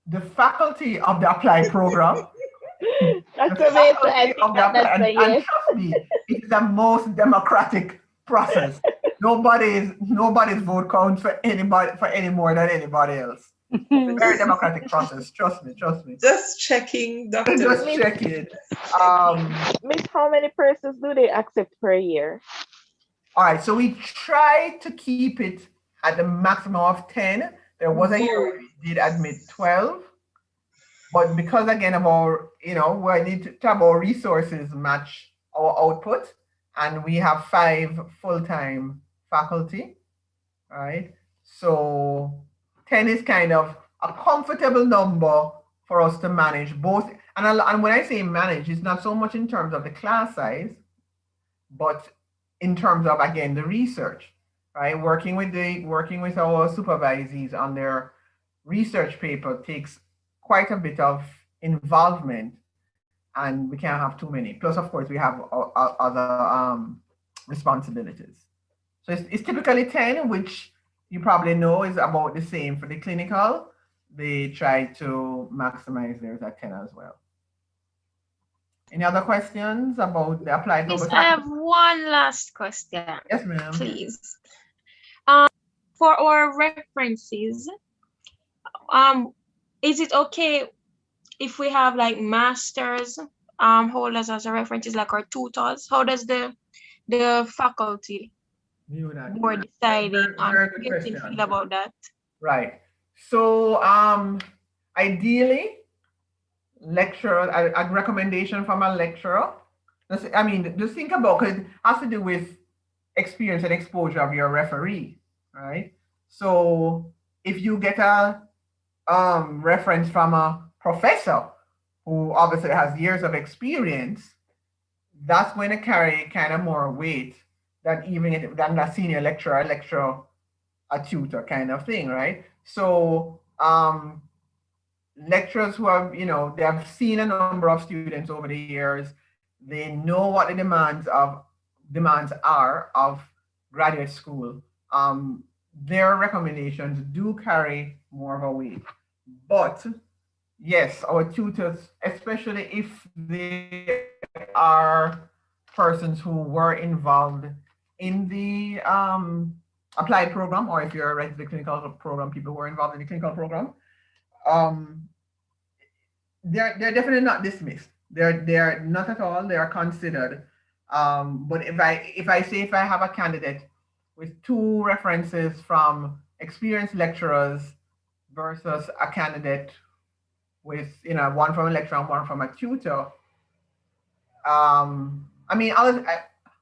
The faculty of the applied program. Dr. Mason, I think that's a yes. And trust me, it is the most democratic process. Nobody's vote counts for anybody, for any more than anybody else. Very democratic process. Trust me. Just checking, Dr. Just checking. Miss, how many persons do they accept per year? All right, so we try to keep it at the maximum of 10. There was a year where we did admit 12, but because again of our, we need to have our resources match our output, and we have 5 full-time faculty, right? So 10 is kind of a comfortable number for us to manage both. And when I say manage, it's not so much in terms of the class size, but in terms of, again, the research. Right, working with our supervisees on their research paper takes quite a bit of involvement, and we can't have too many. Plus, of course, we have other responsibilities. So it's typically 10, which you probably know is about the same for the clinical. They try to maximize theirs at 10 as well. Any other questions about the applied? Yes, I have one last question. Yes, ma'am. Please. For our references, is it okay if we have like masters holders as a references, like our tutors? How does the faculty board deciding on getting feel about that? Right. So ideally, lecturer, a recommendation from a lecturer. Just think about, because it has to do with experience and exposure of your referee, right? So if you get a reference from a professor who obviously has years of experience, that's going to carry kind of more weight than a senior lecturer, a tutor kind of thing, right? So lecturers who have, they have seen a number of students over the years, they know what the demands are of graduate school. Their recommendations do carry more of a weight. But yes, our tutors, especially if they are persons who were involved in the applied program, or if you're right to the clinical program, people who are involved in the clinical program, they're definitely not dismissed. They're not at all. They are considered. But if I have a candidate with 2 references from experienced lecturers versus a candidate with one from a lecturer and one from a tutor, I mean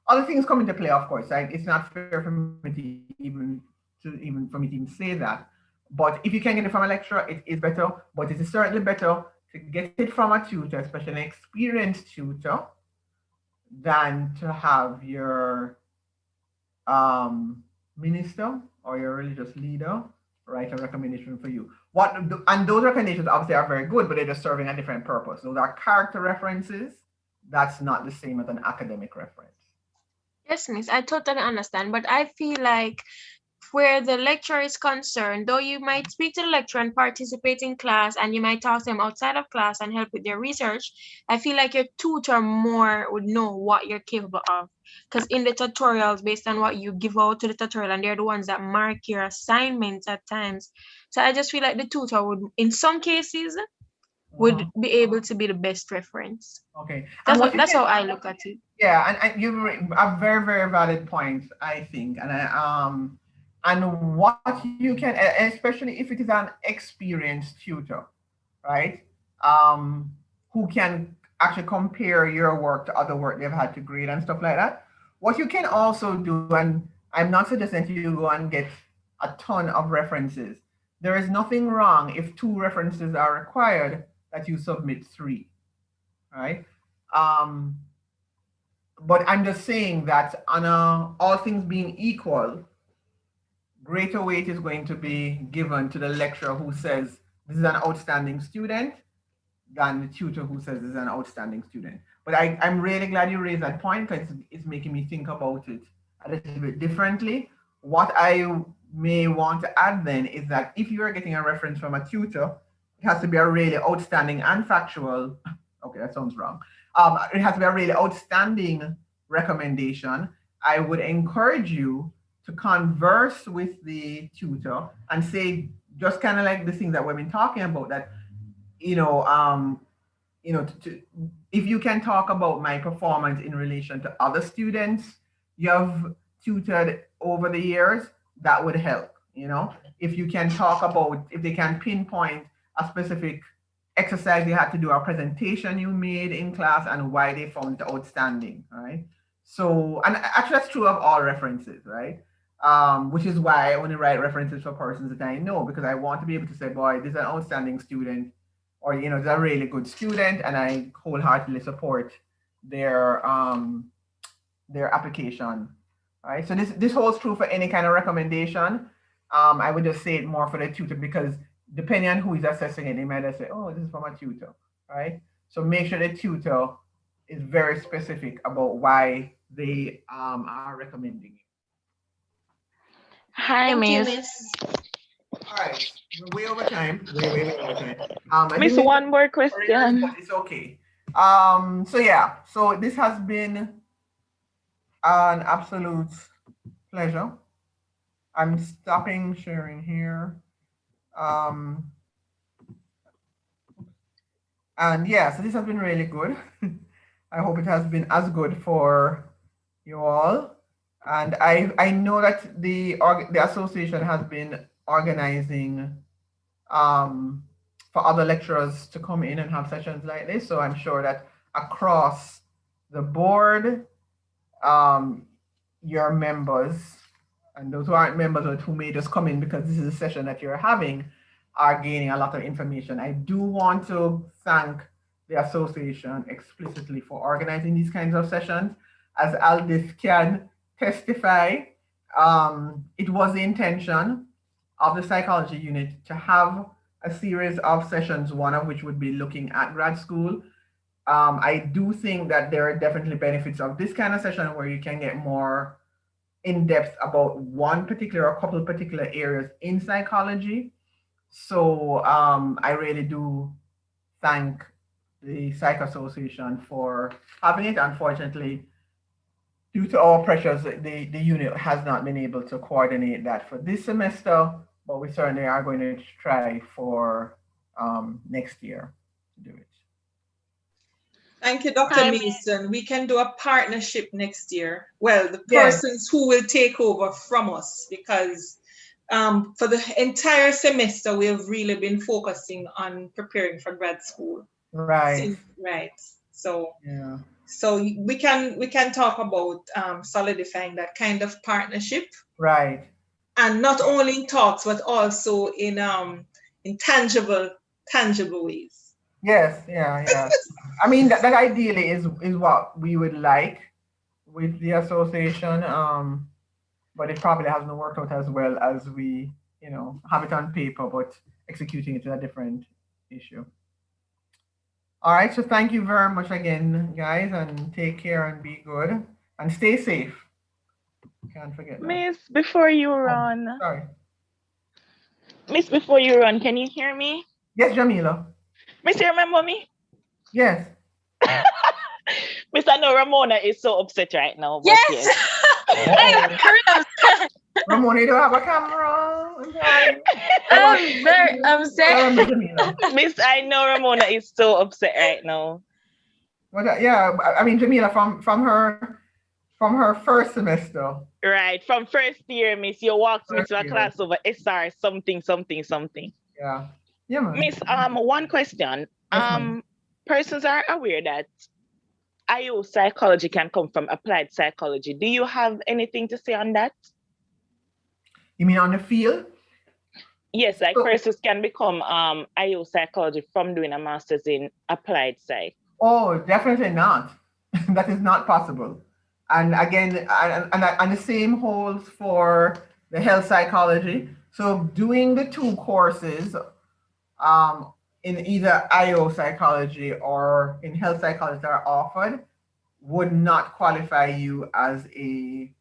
other things come into play, of course. Right? It's not fair for me to even say that. But if you can get it from a lecturer, it is better. But it is certainly better to get it from a tutor, especially an experienced tutor, than to have your minister or your religious leader write a recommendation for you. And those recommendations obviously are very good, but they're just serving a different purpose. Those are character references. That's not the same as an academic reference. Yes, miss, I totally understand, but I feel like where the lecturer is concerned, though you might speak to the lecturer and participate in class, and you might talk to them outside of class and help with their research, I feel like your tutor more would know what you're capable of. Because in the tutorials, based on what you give out to the tutorial, and they're the ones that mark your assignments at times. So I just feel like the tutor would, in some cases, would be able to be the best reference. Okay. That's how I look at it. Yeah, and you have very, very valid points, I think. And what you can, especially if it is an experienced tutor, right? Who can actually compare your work to other work they've had to grade and stuff like that. What you can also do, and I'm not suggesting you go and get a ton of references. There is nothing wrong if 2 references are required that you submit 3, right? But I'm just saying that on all things being equal, greater weight is going to be given to the lecturer who says this is an outstanding student than the tutor who says this is an outstanding student. But I'm really glad you raised that point, because it's making me think about it a little bit differently. What I may want to add then is that if you are getting a reference from a tutor, it has to be a really outstanding and factual, okay, that sounds wrong. It has to be a really outstanding recommendation. I would encourage you to converse with the tutor and say, just kind of like the things that we've been talking about, that, if you can talk about my performance in relation to other students you have tutored over the years, that would help. If you can talk about, if they can pinpoint a specific exercise you had to do, a presentation you made in class, and why they found it outstanding, right? So, and actually that's true of all references, right? Which is why I only write references for persons that I know, because I want to be able to say, boy, this is an outstanding student, or, this is a really good student, and I wholeheartedly support their application, right? So this holds true for any kind of recommendation. I would just say it more for the tutor, because depending on who is assessing it, they might just say, oh, this is from a tutor, right? So make sure the tutor is very specific about why they are recommending it. Hi, Thank you, Miss. miss. All right, we're way over time. Way over time. Miss, one more question. But it's okay. So yeah, so this has been an absolute pleasure. I'm stopping sharing here. And yeah, so this has been really good. I hope it has been as good for you all. And I know that the association has been organizing for other lecturers to come in and have sessions like this. So I'm sure that across the board, your members and those who aren't members or who may just come in because this is a session that you're having are gaining a lot of information. I do want to thank the association explicitly for organizing these kinds of sessions. As Aldis can testify. It was the intention of the psychology unit to have a series of sessions, one of which would be looking at grad school. I do think that there are definitely benefits of this kind of session where you can get more in depth about one particular or couple of particular areas in psychology. So I really do thank the Psych Association for having it. Unfortunately, due to our pressures, the unit has not been able to coordinate that for this semester, but we certainly are going to try for next year to do it. Thank you, Dr. Hi, Mason. We can do a partnership next year. Well, the Yes. persons who will take over from us, because for the entire semester, we have really been focusing on preparing for grad school. Right. Right. So, Yeah. so we can talk about solidifying that kind of partnership, Right. and not only in talks, but also in tangible ways. Yes. Yeah. I mean, that ideally is what we would like with the association. But it probably hasn't worked out as well as we, have it on paper, but executing it is a different issue. All right, so thank you very much again, guys, and take care and be good and stay safe. Can't forget that. Miss, before you run, Sorry. Miss, before you run, can you hear me? Yes, Jamila. Miss, you remember me? Yes. Miss, I know Ramona is so upset right now. But Yes. Ramona, you don't have a camera. I'm sorry. I'm very upset. Jamila. Miss, I know Ramona is so upset right now. But yeah, I mean, Jamila, from her first semester. Right, from first year, Miss, you walked me First to a year. class over SR something. Yeah. Yeah, man. Miss, one question. Yes, ma'am. Persons are aware that IO psychology can come from applied psychology. Do you have anything to say on that? You mean on the field? Yes, like persons can become IO psychology from doing a master's in applied psych. Oh, definitely not. That is not possible. And again, and the same holds for the health psychology. So doing the two courses in either IO psychology or in health psychology that are offered would not qualify you as an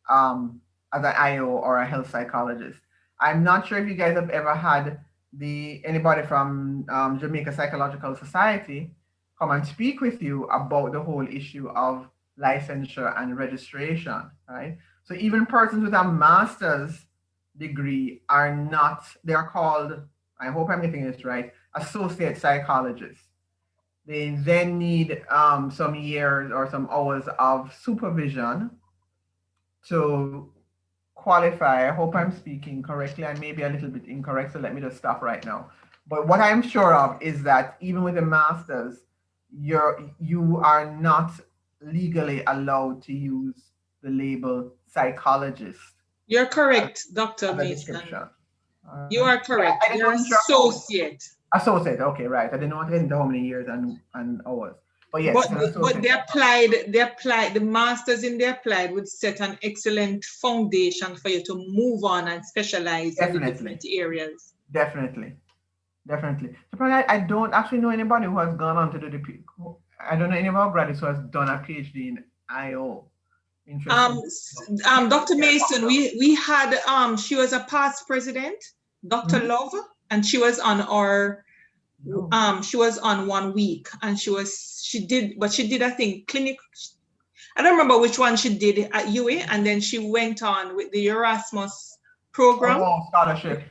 IO or a health psychologist. I'm not sure if you guys have ever had anybody from Jamaica Psychological Society come and speak with you about the whole issue of licensure and registration, right? So even persons with a master's degree they're called, I hope I'm getting this right, associate psychologists. They then need some years or some hours of supervision to qualify. I hope I'm speaking correctly. I may be a little bit incorrect, so let me just stop right now. But what I'm sure of is that even with a master's, you are not legally allowed to use the label psychologist. You're correct, Dr. Mason. You are correct. Yeah, You're associate. Associate, okay, right. I didn't want to get into how many years and hours. But yes, but the masters in the applied would set an excellent foundation for you to move on and specialize in the different areas. Definitely. So I don't actually know anybody who has gone on to do I don't know any of our graduates who has done a PhD in IO. Dr. Mason, we had she was a past president, Dr. Love, and she was on our she was on 1 week, and she did I think clinic. I don't remember which one she did at UA, and then she went on with the Erasmus program. Oh, scholarship.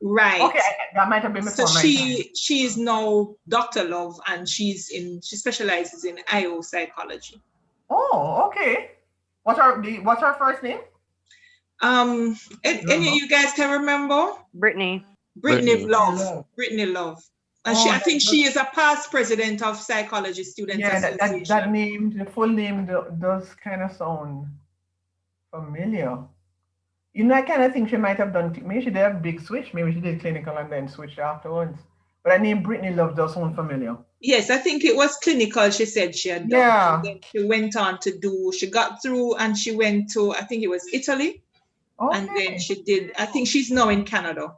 Right. Okay, that might have been before my time. She is now Dr. Love, and she specializes in IO psychology. Oh, okay. What's her first name? Any of you guys can remember? Brittany Love. Brittany Love. And I think she is a past president of Psychology Students Association. That name, the full name does kind of sound familiar. You know, I kind of think she might have done, maybe she did a big switch. Maybe she did clinical and then switched afterwards. But that name Brittany Love does sound familiar. Yes, I think it was clinical, she said she had done. Yeah. And then she went on to do, she got through and she went to, I think it was Italy. And then Okay. she did, I think she's now in Canada.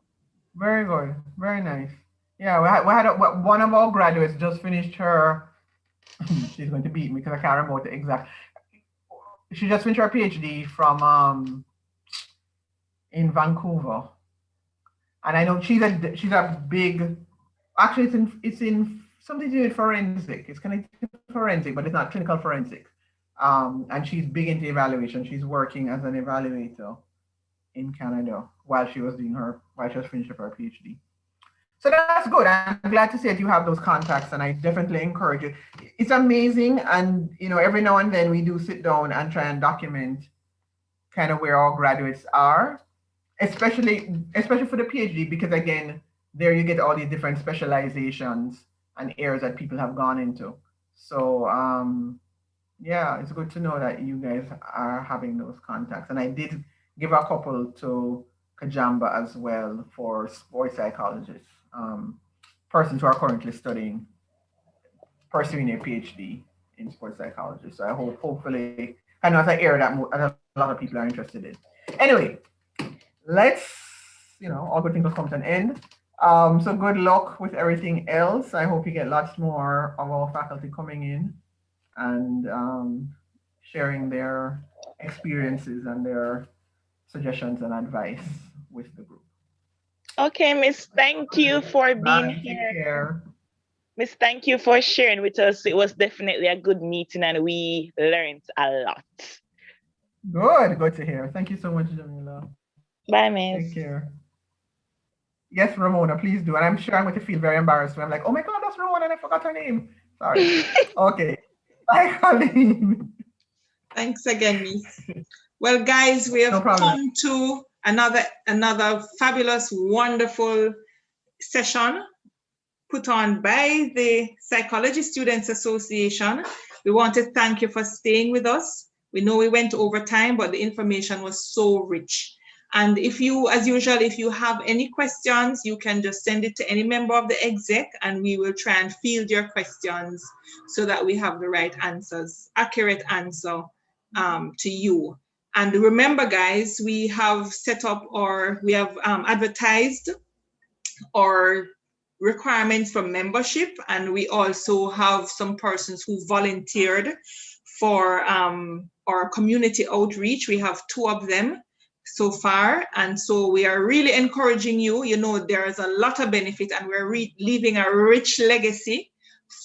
Very good. Very nice. Yeah, one of our graduates just finished her. She's going to beat me because I can't remember the exact. She just finished her PhD from in Vancouver, and I know she's a big. Actually, it's in something to do with forensic. It's connected to forensic, but it's not clinical forensic. And she's big into evaluation. She's working as an evaluator in Canada while she was finishing up her PhD. So that's good. I'm glad to see that you have those contacts, and I definitely encourage you. It's amazing, and every now and then we do sit down and try and document kind of where our graduates are, especially for the PhD, because again, there you get all these different specializations and areas that people have gone into. So yeah, it's good to know that you guys are having those contacts, and I did give a couple to Kajamba as well for sports psychologists, persons who are currently pursuing a PhD in sports psychology. So I hopefully, I know it's an area that a lot of people are interested in. Anyway, let's, all good things will come to an end. So good luck with everything else. I hope you get lots more of our faculty coming in and sharing their experiences and their suggestions and advice with the group. Okay, Miss, thank you for being here. Miss, thank you for sharing with us. It was definitely a good meeting and we learned a lot. Good to hear. Thank you so much, Jamila. Bye, Miss. Take care. Yes, Ramona, please do. And I'm sure I'm going to feel very embarrassed when I'm like, oh my God, that's Ramona and I forgot her name. Sorry. Okay. Bye, Colleen. Thanks again, Miss. Well, guys, we have come to another fabulous, wonderful session put on by the Psychology Students Association. We want to thank you for staying with us. We know we went over time, but the information was so rich. And if you, as usual, if you have any questions, you can just send it to any member of the exec and we will try and field your questions so that we have the right answers, accurate answer to you. And remember, guys, we have set up we have advertised our requirements for membership, and we also have some persons who volunteered for our community outreach. We have 2 of them so far, and so we are really encouraging you. There is a lot of benefit, and we're leaving a rich legacy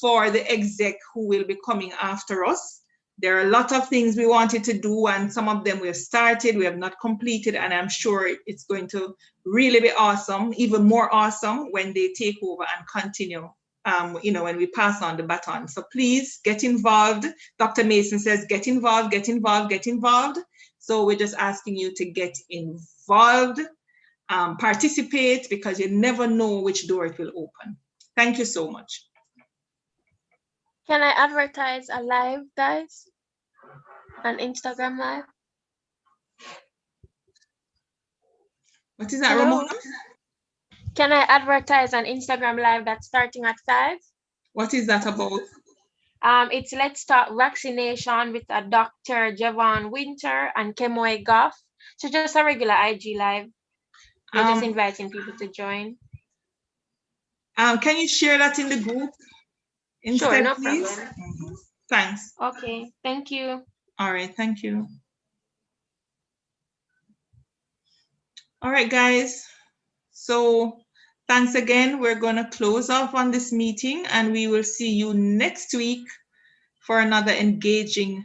for the exec who will be coming after us. There are a lot of things we wanted to do, and some of them we have started, we have not completed, and I'm sure it's going to really be awesome, even more awesome when they take over and continue, when we pass on the baton. So please get involved. Dr. Mason says, get involved, get involved, get involved. So we're just asking you to get involved, participate, because you never know which door it will open. Thank you so much. Can I advertise a live, guys? An Instagram live? What is that, Ramona? Can I advertise an Instagram live that's starting at 5? What is that about? It's Let's Start Vaccination with a Dr. Javon Winter and Kemoy Goff. So just a regular IG live. We're just inviting people to join. Can you share that in the group instead, sure, no please? problem. Thanks. Okay, thank you. All right, thank you. All right, guys. So thanks again. We're going to close off on this meeting, and we will see you next week for another engaging